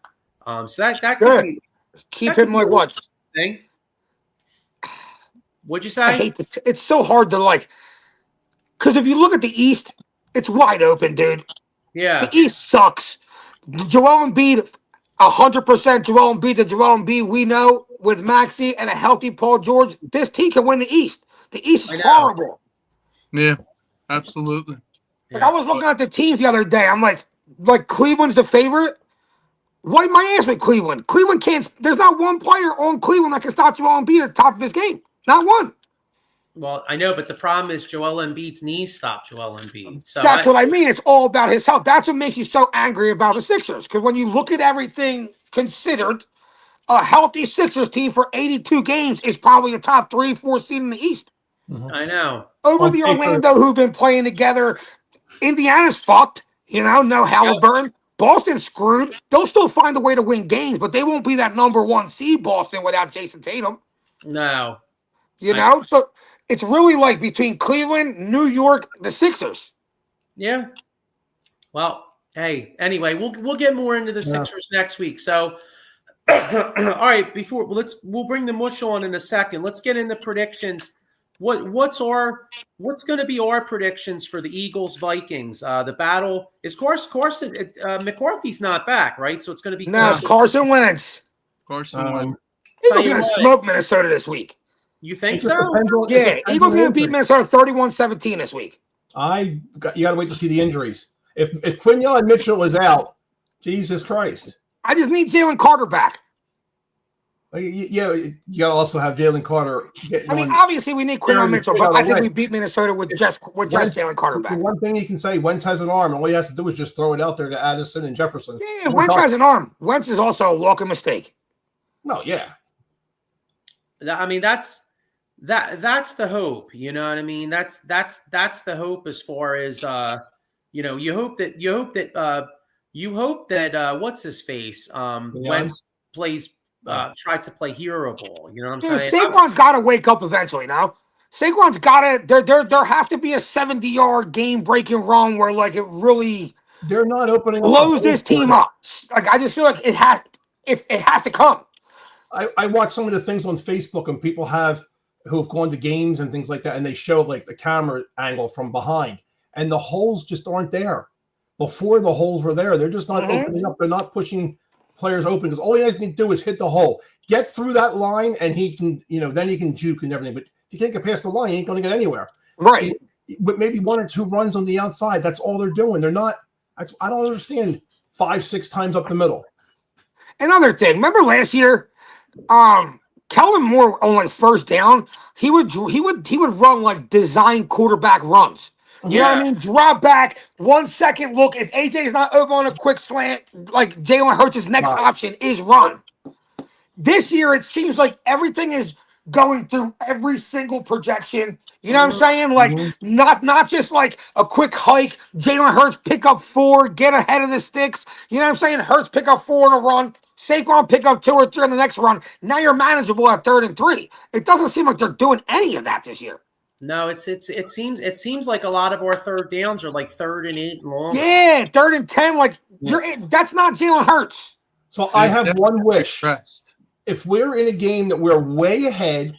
So that could be, keep him like what? Thing. What'd you say? I hate this. It's so hard to because if you look at the East, it's wide open, dude. Yeah. The East sucks. Joel Embiid, 100% Joel Embiid, the Joel Embiid we know with Maxey and a healthy Paul George, this team can win the East. The East is horrible. Yeah, absolutely. I was looking at the teams the other day. I'm like Cleveland's the favorite. Wipe my ass with Cleveland. Cleveland can't. There's not one player on Cleveland that can stop Joel Embiid at the top of his game. Not one. Well, I know, but the problem is Joel Embiid's knees stop Joel Embiid. So that's what I mean. It's all about his health. That's what makes you so angry about the Sixers. Because when you look at everything considered, a healthy Sixers team for 82 games is probably a top 3-4 seed in the East. Mm-hmm. I know. Over the Orlando, who've been playing together, Indiana's fucked. No Halliburton. Boston's screwed. They'll still find a way to win games, but they won't be that number 1 seed, Boston, without Jason Tatum. No. So it's really between Cleveland, New York, the Sixers. Yeah. Well, hey, anyway, we'll get more into the Sixers next week. So, all right, we'll bring the mush on in a second. Let's get into predictions. What's going to be our predictions for the Eagles Vikings? The battle is Carson McCarthy's not back, right? So it's going to be Carson Wentz. Carson Wentz. Eagles going to smoke Minnesota this week. You think so? Yeah, Eagles going to beat Minnesota 31-17 this week. You got to wait to see the injuries. If Quinyon Mitchell is out, Jesus Christ! I just need Jalen Carter back. Yeah, you got to also have Jalen Carter. Obviously we need Quinyon Mitchell, but I think we beat Minnesota with just Jalen Carter back. One thing you can say, Wentz has an arm, and all he has to do is just throw it out there to Addison and Jefferson. Yeah, Wentz has an arm. Wentz is also a welcome mistake. No, yeah. I mean, that's the hope. You know what I mean? That's the hope as far as you hope that what's his face Wentz plays. Tries to play hero ball. You know what I'm saying? Saquon's got to wake up eventually now. Saquon's got to. There has to be a 70-yard game-breaking run where it really. They're not opening. Blows this team up. I just feel like it has to come. I watch some of the things on Facebook and people who have gone to games and things like that, and they show like the camera angle from behind, and the holes just aren't there. Before the holes were there, they're just not opening up. They're not pushing players open because all he has to do is hit the hole, get through that line, and he can, then he can juke and everything. But if you can't get past the line, he ain't going to get anywhere. Right. But maybe 1 or 2 runs on the outside. That's all they're doing. They're not. I don't understand 5-6 times up the middle. Another thing. Remember last year, Kellen Moore on like first down, he would run like design quarterback runs. You know what I mean? Drop back, 1 second look. If AJ's not over on a quick slant, like Jalen Hurts' next option is run. This year, it seems like everything is going through every single projection. You know what I'm saying? Like not just like a quick hike. Jalen Hurts pick up 4, get ahead of the sticks. You know what I'm saying? Hurts pick up 4 in a run. Saquon pick up 2 or 3 in the next run. Now you're manageable at 3rd and 3. It doesn't seem like they're doing any of that this year. No, it seems like a lot of our third downs are like 3rd and 8 long. Yeah, 3rd and 10. Like that's not Jalen Hurts. So I have one wish. If we're in a game that we're way ahead,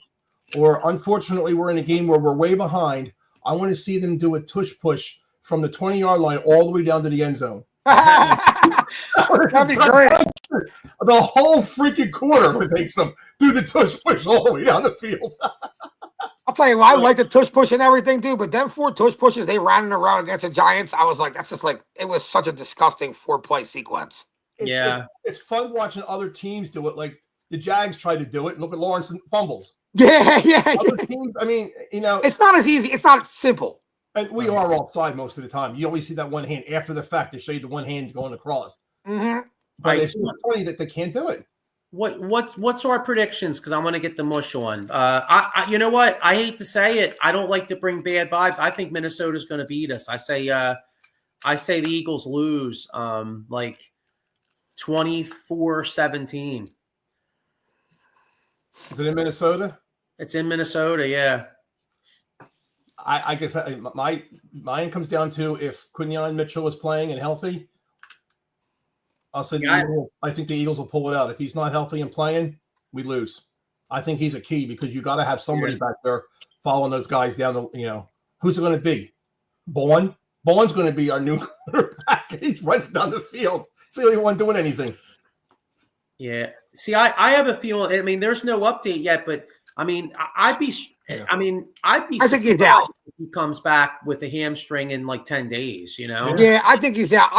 or unfortunately we're in a game where we're way behind, I want to see them do a tush push from the 20-yard line all the way down to the end zone. That'd be great. The whole freaking quarter, if it takes them do the tush push all the way down the field. I'll tell you what, I like the tush push and everything, dude. But them 4 tush pushes they ran in a row against the Giants, I was like, that's just like, it was such a disgusting 4-play sequence. It's fun watching other teams do it. Like the Jags tried to do it, and look at Lawrence fumbles. Yeah. Other teams, I mean, it's not as easy. It's not simple. And we are offside most of the time. You always see that one hand after the fact to show you the one hand going across. Mm-hmm. But it's funny that they can't do it. What's our predictions? Because I want to get the mush on. I you know what? I hate to say it. I don't like to bring bad vibes. I think Minnesota's going to beat us. I say the Eagles lose like 24-17. Is it in Minnesota? It's in Minnesota, yeah. I guess mine comes down to if Quinyon Mitchell is playing and healthy. I'll say I think the Eagles will pull it out. If he's not healthy and playing, we lose. I think he's a key because you got to have somebody back there following those guys down the. Who's it going to be? Bowen. Bowen's going to be our new quarterback. He runs down the field. He's the only one doing anything. Yeah. See, I have a feeling. I mean, there's no update yet, but I mean, I'd be surprised if he comes back with a hamstring in like 10 days. Yeah, I think he's out.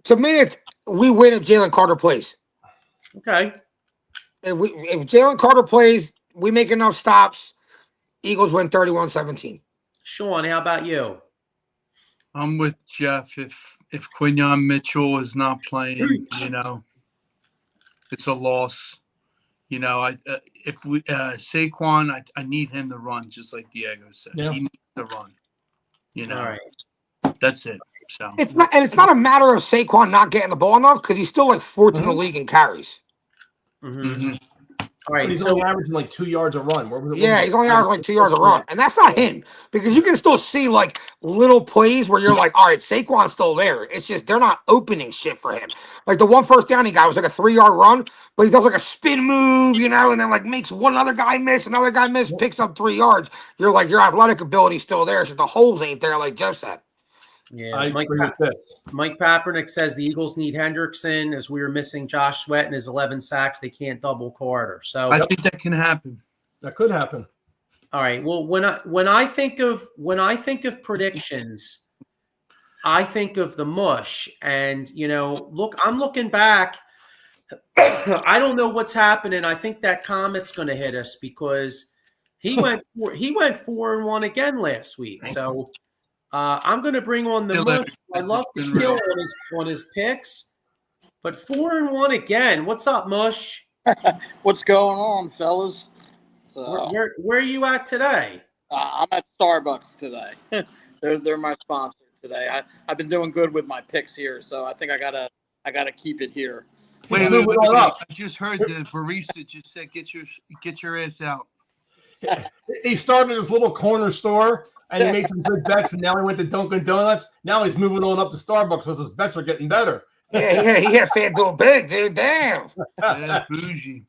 To me, we win if Jalen Carter plays. Okay. If Jalen Carter plays, we make enough stops. Eagles win 31-17. Sean, how about you? I'm with Jeff. If Quinyon Mitchell is not playing, it's a loss. If Saquon, I need him to run, just like Diego said. Yeah. He needs to run. All right. That's it. So it's not a matter of Saquon not getting the ball enough because he's still like 4th in the league in carries. Mm-hmm. All right, but he's only averaging like 2 yards a run. He's only averaging like 2 yards a run, and that's not him because you can still see like little plays where you're like, all right, Saquon's still there. It's just they're not opening shit for him. Like the one first down he got was like a 3-yard run, but he does like a spin move, and then like makes one other guy miss, picks up 3 yards. You're like, your athletic ability's still there, so the holes ain't there, like Jeff said. Yeah, I agree with this. Mike Papernick says the Eagles need Hendrickson as we were missing Josh Sweat and his 11 sacks. They can't double Carter. So I think that can happen. That could happen. All right. Well, when I think of predictions, I think of the mush. And look, I'm looking back. I don't know what's happening. I think that comet's going to hit us because he went 4-1 again last week. So. I'm going to bring on the mush. I love to kill on his picks, but 4-1 again. What's up, Mush? What's going on, fellas? So, where are you at today? I'm at Starbucks today. they're my sponsor today. I've been doing good with my picks here, so I think I gotta keep it here. Wait. I just heard the barista just said, "Get your ass out." He started his little corner store. And he made some good bets, and now he went to Dunkin' Donuts. Now he's moving on up to Starbucks because his bets are getting better. Yeah, FanDuel big, dude. Damn. Yeah, bougie.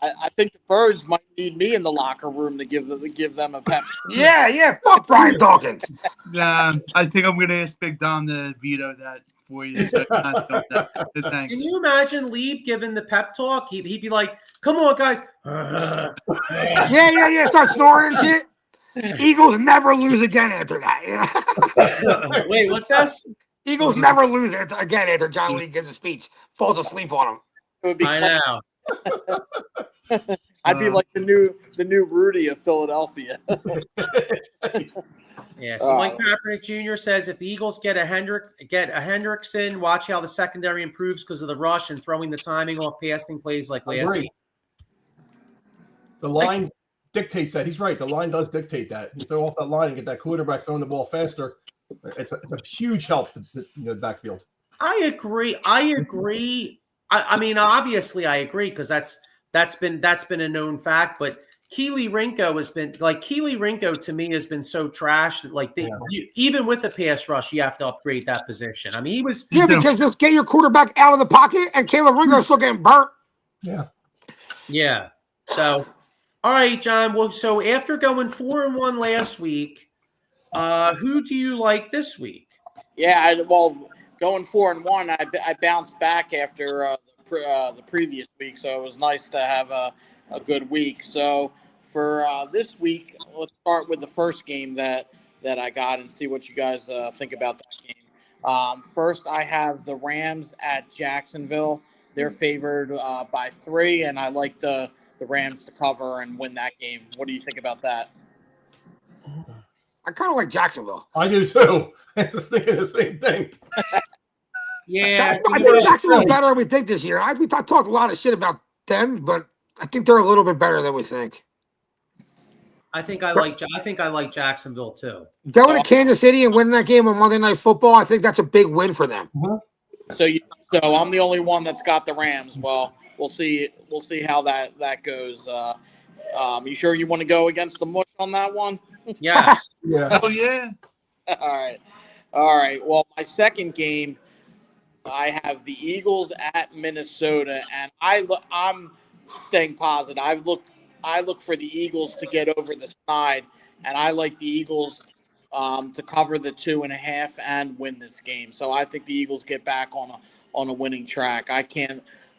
I think the Birds might need me in the locker room to give them a pep. Yeah. Fuck Brian Dawkins. I think I'm gonna ask Big Dom to veto that for you. So not doing that. So thanks. Can you imagine Lieb giving the pep talk? He'd be like, "Come on, guys." Yeah. Start snoring and shit. Eagles never lose again after that. Wait, what's this? Eagles never lose again after John Lee gives a speech. Falls asleep on him. It would be I fun. know. I'd be like the new Rudy of Philadelphia. Yeah. So Mike Kaepernick Jr. says if the Eagles get a Hendrickson, watch how the secondary improves because of the rush and throwing the timing off passing plays like last season. The line dictates that. He's right. The line does dictate that. You throw off that line and get that quarterback throwing the ball faster. It's a huge help to the backfield. I agree. I mean, obviously, I agree because that's been a known fact. But Keely Rinko to me has been so trash that even with the pass rush, you have to upgrade that position. I mean, he was because just get your quarterback out of the pocket, and Caleb Ringo's still getting burnt. Yeah. So, all right, John. Well, so after going 4-1 last week, who do you like this week? Yeah, going 4-1, I bounced back after the previous week, so it was nice to have a good week. So for this week, let's start with the first game that I got and see what you guys think about that game. First, I have the Rams at Jacksonville. They're favored by 3, and I like the Rams to cover and win that game. What do you think about that? I kind of like Jacksonville. I do too. I was thinking the same thing. Yeah, I think Jacksonville's better than we think this year. I talked a lot of shit about them, but I think they're a little bit better than we think. I think I like Jacksonville too. Going to Kansas City and winning that game on Monday Night Football, I think that's a big win for them. So I'm the only one that's got the Rams. Well, we'll see how that goes. You sure you want to go against the mush on that one? Yes. Yeah. Oh yeah. All right. Well, my second game, I have the Eagles at Minnesota, and I'm staying positive. I look for the Eagles to get over the side, and I like the Eagles to cover the 2.5 and win this game. So I think the Eagles get back on a winning track.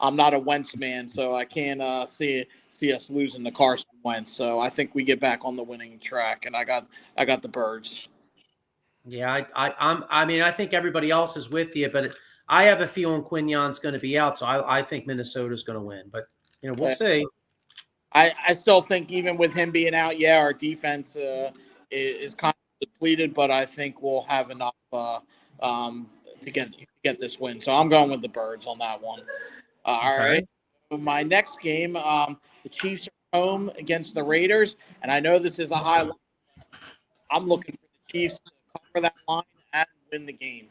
I'm not a Wentz man, so I can't see us losing to Carson Wentz. So I think we get back on the winning track, and I got the Birds. Yeah, I think everybody else is with you, but I have a feeling Quignon's going to be out, so I think Minnesota's going to win. But we'll see. I still think even with him being out, our defense is kind of depleted, but I think we'll have enough to get this win. So I'm going with the Birds on that one. All right. My next game, the Chiefs are home against the Raiders, and I know this is a high line. I'm looking for the Chiefs to cover that line and win the game.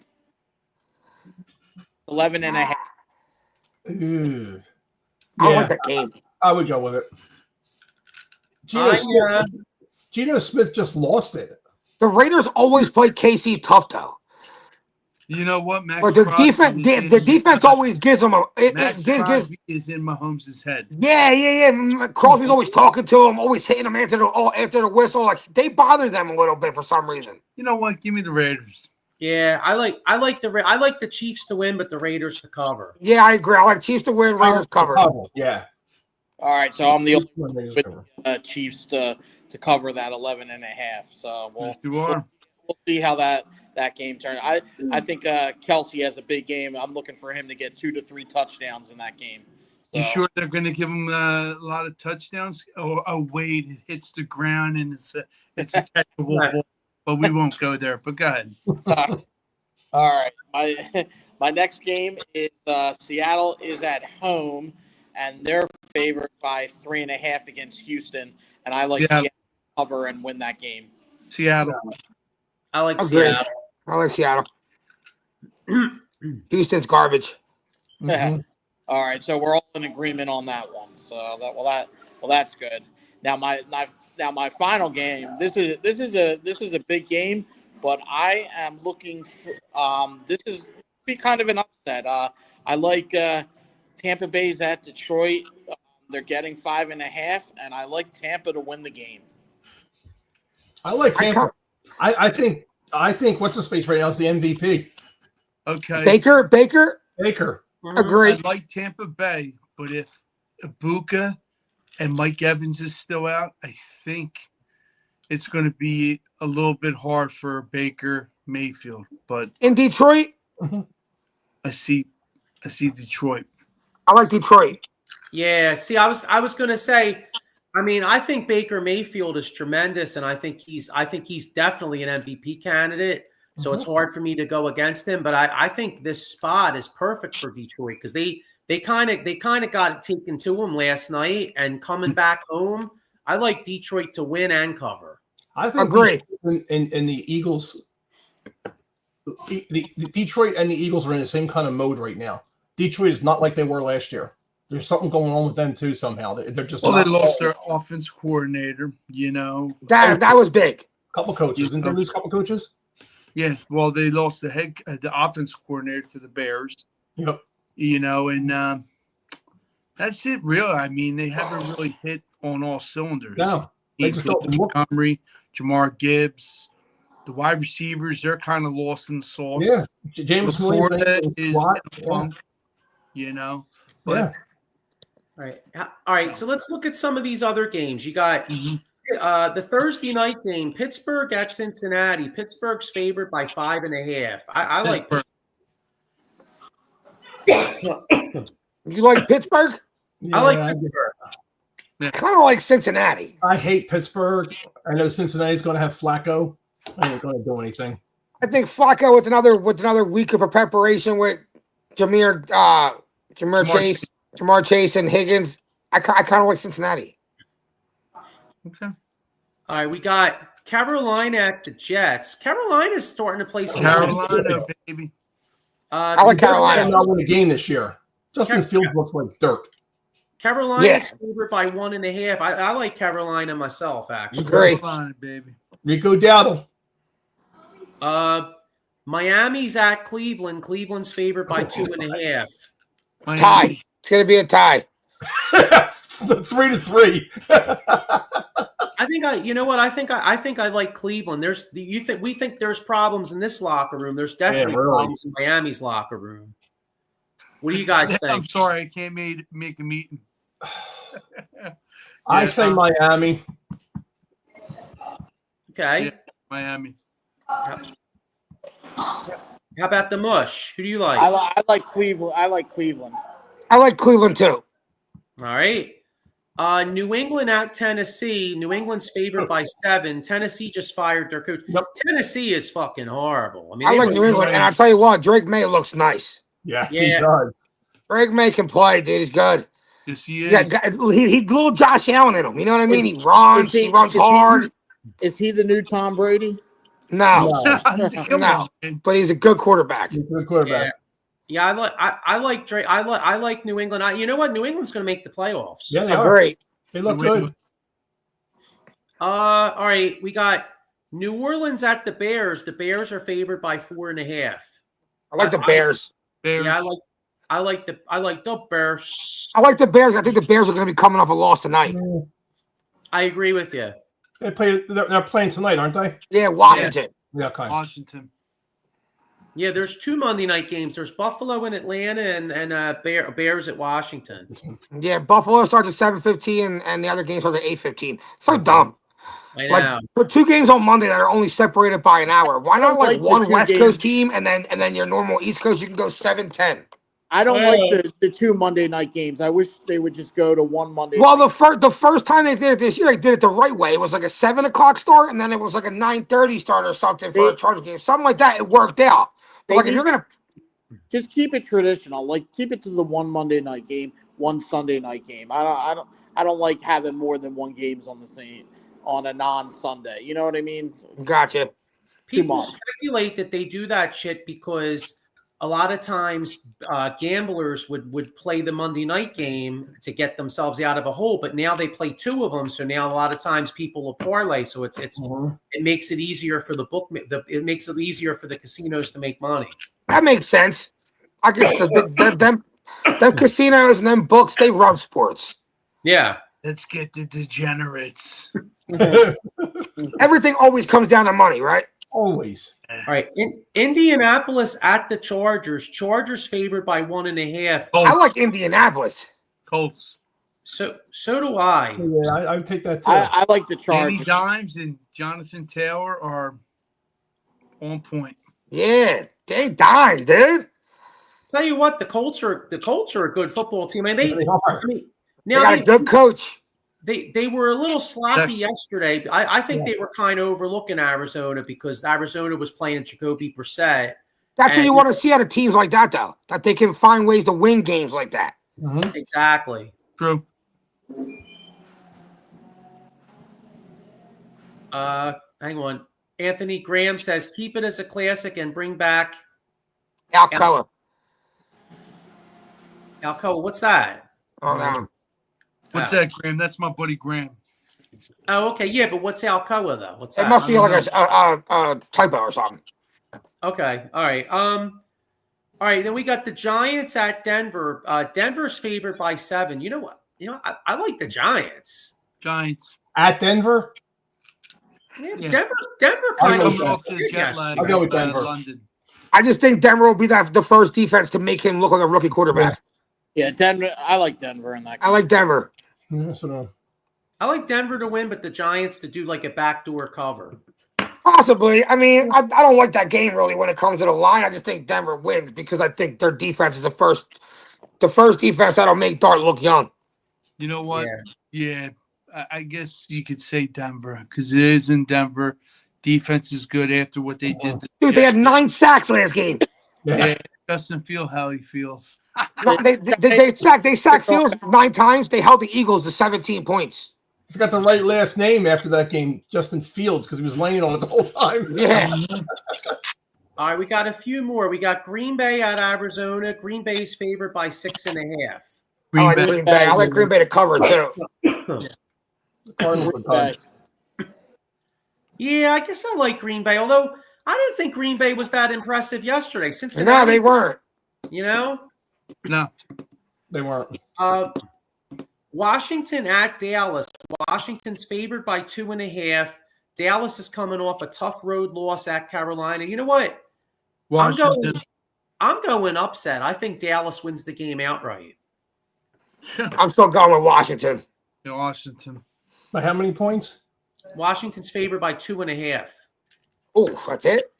11.5. I like that game. I would go with it. Geno Smith just lost it. The Raiders always play KC tough, though. You know what, Max? But the defense always gives them Crosby is in Mahomes' head. Yeah. Crosby's always talking to him, always hitting him after the whistle. Like they bother them a little bit for some reason. You know what? Give me the Raiders. Yeah, I like the Chiefs to win, but the Raiders to cover. Yeah, I agree. I like Chiefs to win, Raiders cover. Yeah. All right, so I'm the only one with Chiefs to cover that 11.5. So we'll see how that game turns. I think Kelsey has a big game. I'm looking for him to get 2 to 3 touchdowns in that game. So. You sure they're going to give him a lot of touchdowns? Oh, wait, it hits the ground and it's a catchable ball. But we won't go there. But go ahead. All right, my next game is Seattle is at home, and they're favored by 3.5 against Houston. And I like Seattle to cover and win that game. Seattle. I like Seattle. I like Seattle. Houston's garbage. Mm-hmm. All right, so we're all in agreement on that one. So that's good. Now my final game. This is a big game, but I am looking for. This is be kind of an upset. I like Tampa Bay's at Detroit. They're getting 5.5, and I like Tampa to win the game. I like Tampa. I think what's his face right now is the MVP. Okay. Baker. Agree. I like Tampa Bay, but if Ibuka and Mike Evans is still out, I think it's going to be a little bit hard for Baker Mayfield. But In Detroit, I see Detroit. I like Detroit. Yeah. See, I was going to say, I mean, I think Baker Mayfield is tremendous, and I think he's definitely an MVP candidate. So it's hard for me to go against him. But I think this spot is perfect for Detroit because they kind of got it taken to them last night, and coming back home, I like Detroit to win and cover. I think Agree. In the Eagles, the Detroit and the Eagles are in the same kind of mode right now. Detroit is not like they were last year. There's something going on with them too somehow. They're just They lost their offense coordinator. You know, That was big. a couple coaches. Didn't they lose a couple coaches? yeah. Well, they lost the offense coordinator to the Bears. Yep. You know, and that's it. Really, I mean, they haven't really hit on all cylinders. No, they just don't look. Montgomery, Jamar Gibbs, the wide receivers, they're kind of lost in the sauce. Yeah, James Williams Florida is squad. in a funk, you know. But Yeah. All right. So let's look at some of these other games. You got the Thursday night game, Pittsburgh at Cincinnati. Pittsburgh's favored by 5.5. I like. You like Pittsburgh? I like Yeah, Pittsburgh. Kind of like Cincinnati. I hate Pittsburgh. I know Cincinnati's going to have Flacco. I ain't going to do anything. I think Flacco with another week of a preparation with Jamar Chase, and Higgins. I kind of like Cincinnati. okay. All right, we got Carolina at the Jets. Carolina's starting to play some. Carolina, baby. I like Carolina. They're not win a game this year. Justin Fields looks like dirt. Carolina's favored by 1.5. I like Carolina myself, actually. Agree. Carolina, baby. Rico Dowdle. Miami's at Cleveland. Cleveland's favored by 2.5. Tie. It's gonna be a tie. 3-3. I think I like Cleveland. We think there's problems in this locker room. There's definitely problems in Miami's locker room. What do you guys think? I'm sorry, I can't make a meeting. I say Miami. Okay. Yeah, Miami. How about the mush? Who do you like? I like Cleveland. I like Cleveland. I like Cleveland too. All right. New England at Tennessee. New England's favored by 7. Tennessee just fired their coach. Yep. Tennessee is fucking horrible. I mean, I like New England, and I'll tell you what, Drake May looks nice. Yes, Yeah. he does. Drake May can play, dude. He's good. Yes, he is. Yeah, he little Josh Allen in him. You know what I mean? He runs. He runs hard. Is he the new Tom Brady? No, Come no. on, man. But he's a good quarterback. He's a good quarterback. Yeah, I like Drake. I like New England. You know what? New England's going to make the playoffs. Yeah, they are. Great. They look New good. England. All right, we got New Orleans at the Bears. The Bears are favored by 4.5. I like the Bears. Bears. Yeah, I like the Bears. I like the Bears. I think the Bears are going to be coming off a loss tonight. I agree with you. They're playing tonight, aren't they? Yeah, Washington. Yeah, okay. Washington. Yeah, there's 2 Monday night games. There's Buffalo in Atlanta and Bears at Washington. Yeah, Buffalo starts at 7:15 and the other game starts at 8:15. So dumb. I know. Like put 2 games on Monday that are only separated by an hour. Why not like the one 2 West games. Coast team and then your normal East Coast you can go 7-10. I don't like the 2 Monday night games. I wish they would just go to 1 Monday. Well, night. the first time they did it this year, they did it the right way. It was like a 7:00 start, and then it was like a 9:30 start or something for a Chargers game. Something like that. It worked out. But like if you're gonna just keep it traditional. Like keep it to the 1 Monday night game, 1 Sunday night game. I don't like having more than 1 games on a non-Sunday. You know what I mean? Gotcha. People speculate that they do that shit because a lot of times gamblers would play the Monday night game to get themselves out of a hole, but now they play 2 of them. So now a lot of times people will parlay. So it makes it easier for the book. It makes it easier for the casinos to make money. That makes sense. I guess them casinos and them books, they run sports. Yeah. Let's get the degenerates. Everything always comes down to money, right? Always. All right. Indianapolis at the Chargers. Chargers favored by 1.5. Oh, I like Indianapolis. Colts. So do I. Yeah, I would take that too. I like the Danny Chargers. Dimes and Jonathan Taylor are on point. Yeah, they died, dude. Tell you what, the Colts are a good football team. And They are. They now got a good coach. they were a little sloppy yesterday. I think they were kind of overlooking Arizona because Arizona was playing Jacoby Brissett. That's what you want to see out of teams like that, though. That they can find ways to win games like that. Mhm. Exactly. True. Hang on. Anthony Graham says, keep it as a classic and bring back Alcoa. Alcoa. What's that? Oh, no. What's that, Graham? That's my buddy Graham. Oh, okay. Yeah, but what's Alcoa, though? What's It that? must be like a typo or something. Okay. All right. All right. Then we got the Giants at Denver. Denver's favored by 7. You know what? I like the Giants. Giants. At Denver, Yeah, Yeah. Denver I'll kind go of with Coming off the jet lag. I'll go with of, Denver. London. I just think Denver will be the first defense to make him look like a rookie quarterback. Yeah, Denver. I like Denver in that. I like Denver. yes or no? I like Denver to win, but the Giants to do like a backdoor cover. Possibly. I mean, I don't like that game really when it comes to the line. I just think Denver wins because I think their defense is the first defense that'll make Dart look young. You know what? Yeah. Yeah, I guess you could say Denver because it is in Denver. Defense is good after what they did. to Dude, they had 9 sacks last game. Yeah, Justin feel how he feels. No, they sacked Fields 9 times. They held the Eagles to 17 points. He's got the right last name after that game, Justin Fields, because he was laying on it the whole time. Yeah. All right, we got a few more. We got Green Bay at Arizona. Green Bay's favored by 6.5. I like Bay. Green Bay. I like Green Bay to cover too. The Cardinals are done. Yeah, I guess I like Green Bay, although I didn't think Green Bay was that impressive yesterday. Cincinnati, No, they weren't. you know. No, They weren't. Washington at Dallas. Washington's favored by 2.5. Dallas is coming off a tough road loss at Carolina. You know what? Washington. I'm going upset. I think Dallas wins the game outright. I'm still going with Washington. Washington. By how many points? Washington's favored by 2.5. Oh, that's it.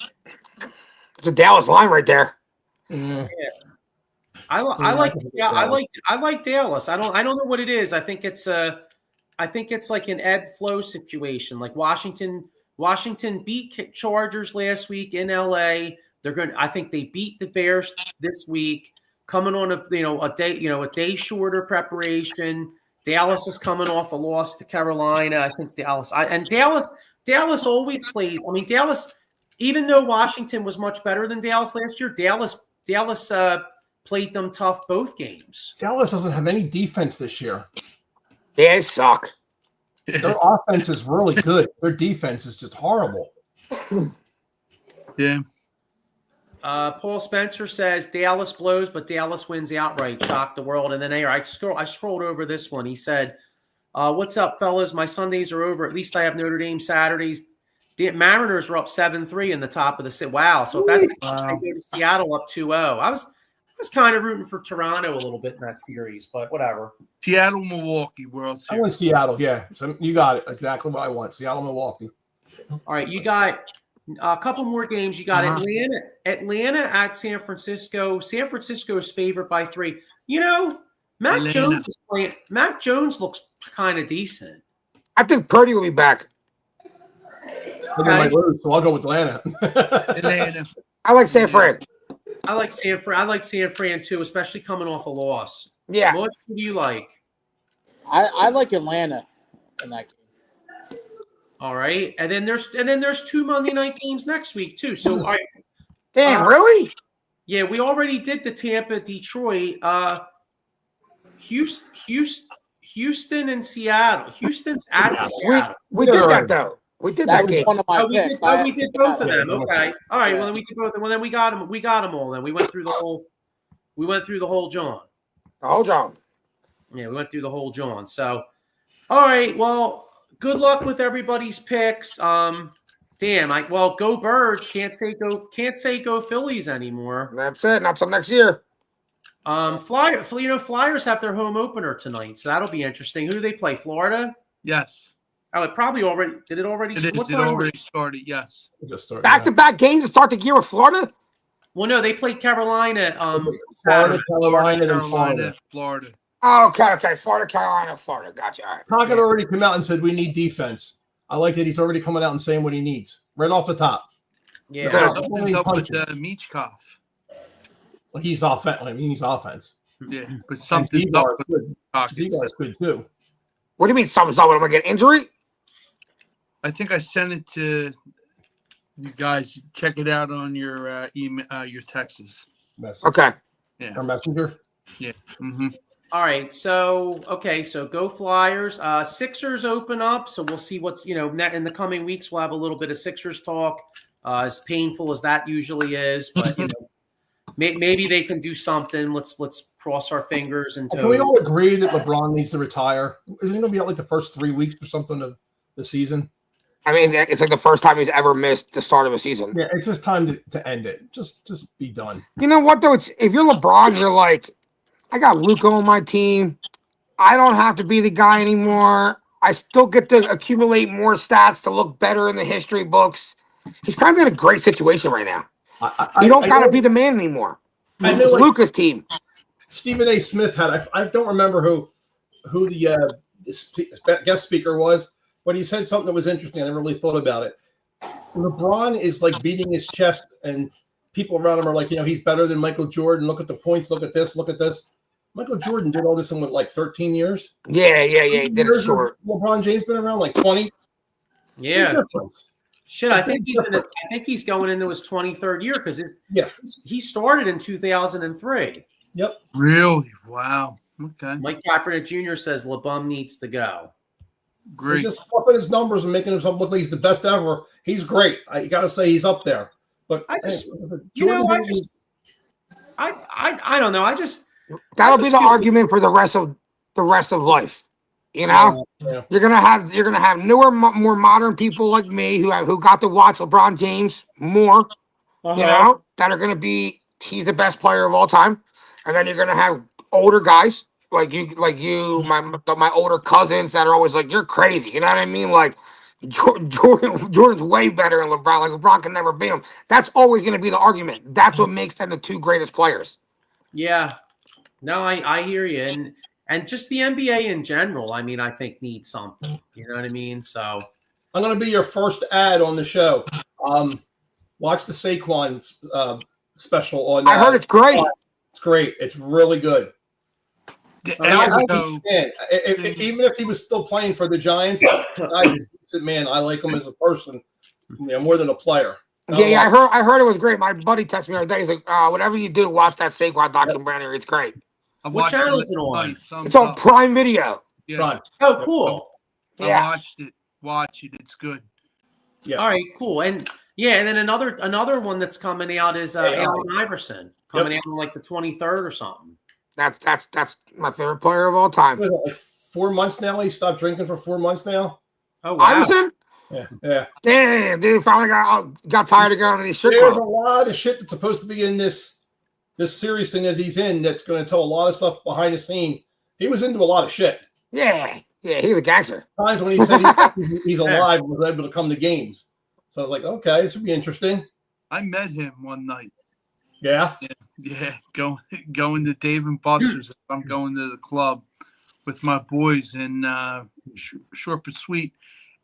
It's a Dallas line right there. Yeah. I like Dallas. I don't know what it is. I think it's like an ebb flow situation. Like Washington beat Chargers last week in LA. I think they beat the Bears this week, coming on a day shorter preparation. Dallas is coming off a loss to Carolina. I think Dallas always plays. I mean, Dallas, even though Washington was much better than Dallas last year, Dallas played them tough both games. Dallas doesn't have any defense this year. They suck. Their offense is really good. Their defense is just horrible. Yeah. Paul Spencer says Dallas blows, but Dallas wins outright. Shock the world. And then I scrolled over this one. He said, what's up, fellas? My Sundays are over. At least I have Notre Dame Saturdays. The Mariners are up 7-3 in the top of the city. Wow. So if that's the case, they go to Seattle up 2-0. I was kind of rooting for Toronto a little bit in that series, but whatever. Seattle, Milwaukee, World I want Series. Seattle. Yeah, so you got it. Exactly what I want. Seattle, Milwaukee. All right, you got a couple more games. You got Atlanta at San Francisco. San Francisco is favored by 3. You know, Mac Atlanta. Jones is playing. Mac Jones looks kind of decent. I think Purdy will be back. They might lose, so I'll go with Atlanta. Atlanta. I like San Fran. I like San Fran too, especially coming off a loss. Yeah. What do you like? I like Atlanta in that game. All right, and then there's 2 Monday night games next week too. So all right, Damn, really? yeah, we already did the Tampa, Detroit, Houston, and Seattle. Houston's at Seattle. We did that though. We did that That was game. one of my picks. We did both of them. Okay. All right. Well, then we did both. Well, then we got them. We got them all. Then we went through the whole. We went through the whole John. Hold on. Yeah, we went through the whole John. So, all right. Well, good luck with everybody's picks. Go Birds. Can't say go Phillies anymore. That's it. Not till next year. Flyers have their home opener tonight, so that'll be interesting. Who do they play? Florida? Yes. Oh, it probably already did. It already. It is. What It time? already started. Yes. Just start, Back-to-back games to start the year with Florida. Well, no, they played Carolina. Florida, Saturday. Carolina, then Carolina, Florida. Florida. Oh, okay. Florida, Carolina, Florida. Gotcha. All right. Crockett already come out and said we need defense. I like that he's already coming out and saying what he needs right off the top. Yeah. Good. Something's up with Michkov. Well, he's offense. I mean, he's offense. Yeah, but And something's up Ziegler's with good. Crockett. Ziegler's good too. What do you mean something's up? Am I gonna get injury? I think I sent it to you guys. Check it out on your email, your texts. Okay. Yeah. Our messenger. Yeah. Mm-hmm. All right. So go Flyers. Sixers open up, so we'll see what's in the coming weeks. We'll have a little bit of Sixers talk. As painful as that usually is, but maybe they can do something. Let's cross our fingers and toes. Can we all agree that LeBron needs to retire? Isn't he going to be out like the first 3 weeks or something of the season? I mean, it's like the first time he's ever missed the start of a season. Yeah, it's just time to end it. Just be done. You know what, though? It's if you're LeBron, you're like, I got Luka on my team. I don't have to be the guy anymore. I still get to accumulate more stats to look better in the history books. He's kind of in a great situation right now. You don't got to be the man anymore. It's Luka's team. Stephen A. Smith had, I don't remember who the guest speaker was, but he said something that was interesting. I never really thought about it. LeBron is like beating his chest, and people around him are like, he's better than Michael Jordan. Look at the points. Look at this. Look at this. Michael Jordan did all this in like 13 years. Yeah. He did it short. LeBron James been around like 20. Yeah. Shit, I think he's going into his 23rd year because he started in 2003. Yep. Really? Wow. Okay. Mike Kaepernick Jr. says LeBron needs to go. Great. He's just upping his numbers and making himself look like he's the best ever. He's great. You got to say he's up there. But I don't know. That'll be the argument for the rest of life. Yeah. You're gonna have newer, more modern people like me who got to watch LeBron James more. That are gonna be he's the best player of all time, and then you're gonna have older guys like you, my older cousins that are always like you're crazy. You know what I mean? Like Jordan's way better than LeBron. Like LeBron can never beat him. That's always gonna be the argument. That's what makes them the two greatest players. Yeah. No, I hear you. And just the NBA in general, I mean, I think needs something. You know what I mean? So I'm going to be your first ad on the show. Watch the Saquon special on. I heard it's great. It's great. It's really good. Even Even if he was still playing for the Giants, man, I like him as a person, more than a player. Yeah, I heard it was great. My buddy texted me the other day. He's like, whatever you do, watch that Saquon documentary. It's great. What channel is it on? It's on Prime Video. Yeah. Oh, cool. I watched it. Watch it. It's good. Yeah. All right, cool. And then another one that's coming out is Allen Iverson coming out on like the 23rd or something. That's my favorite player of all time. Like 4 months now. He stopped drinking for 4 months now. Oh, wow. Iverson? Yeah. Damn, dude, finally got tired of going to these shit There's clubs. a lot of shit that's supposed to be in this series thing that he's in that's going to tell a lot of stuff behind the scene. He was into a lot of shit. Yeah, he's a gangster. Times when he said he's alive and was able to come to games. So I was like, okay, this would be interesting. I met him one night. Yeah. Yeah. Going to Dave and Buster's. I'm going to the club with my boys and short but sweet.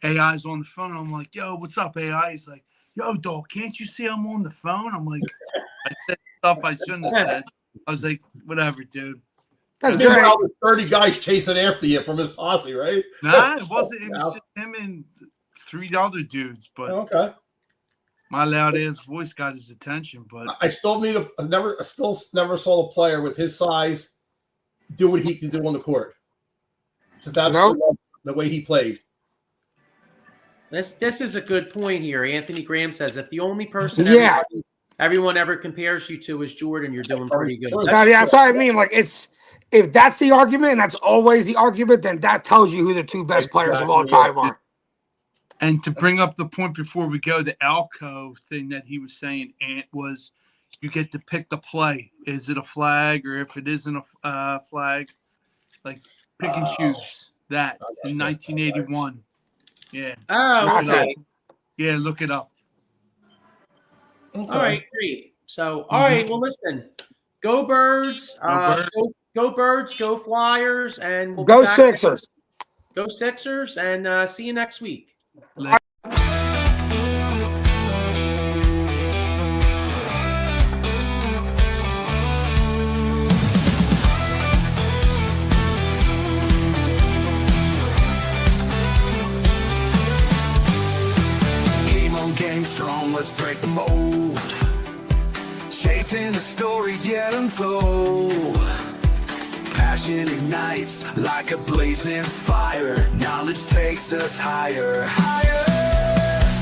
AI's on the phone. I'm like, yo, what's up, AI? He's like, yo, dog, can't you see I'm on the phone? I'm like, I said stuff I shouldn't have said. I was like, whatever, dude. That's Meanwhile, great. there's 30 guys chasing after you from his posse, right? Nah, it wasn't. It was just him and 3 other dudes. But Okay. my loud ass voice got his attention. But I still never saw a player with his size do what he can do on the court. Just absolutely the way he played. This is a good point here. Anthony Graham says that the only person everyone ever compares you to is Jordan, you're doing pretty good. Sure. Now, yeah, that's what I mean. Like, if that's the argument and that's always the argument, then that tells you who the two best players of all time are. And to bring up the point before we go, the Alco thing that he was saying, Ant, was you get to pick the play. Is it a flag, or if it isn't a flag, like pick and choose that in 1981. Yeah. Oh, Look it okay. Yeah, look it up. All right, great. So, all right, well, listen, go Birds, go Birds, go Flyers, and we'll be Go back Sixers. Go Sixers, and see you next week. Game on game strong, let's break the mold. Chasing the stories yet untold. Passion ignites like a blazing fire. Knowledge takes us higher, higher.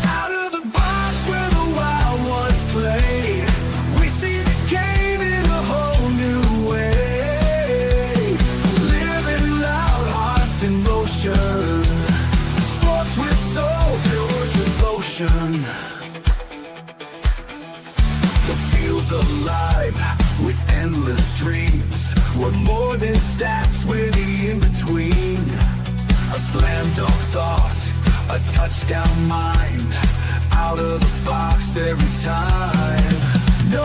Out of the box where the wild ones play. We see the game in a whole new way. Living loud, hearts in motion. Sports with soul, pure devotion. The field's alive with endless dreams. We're more than stats, we're the in-between. A slam dunk thought, a touchdown mind. Out of the box every time. No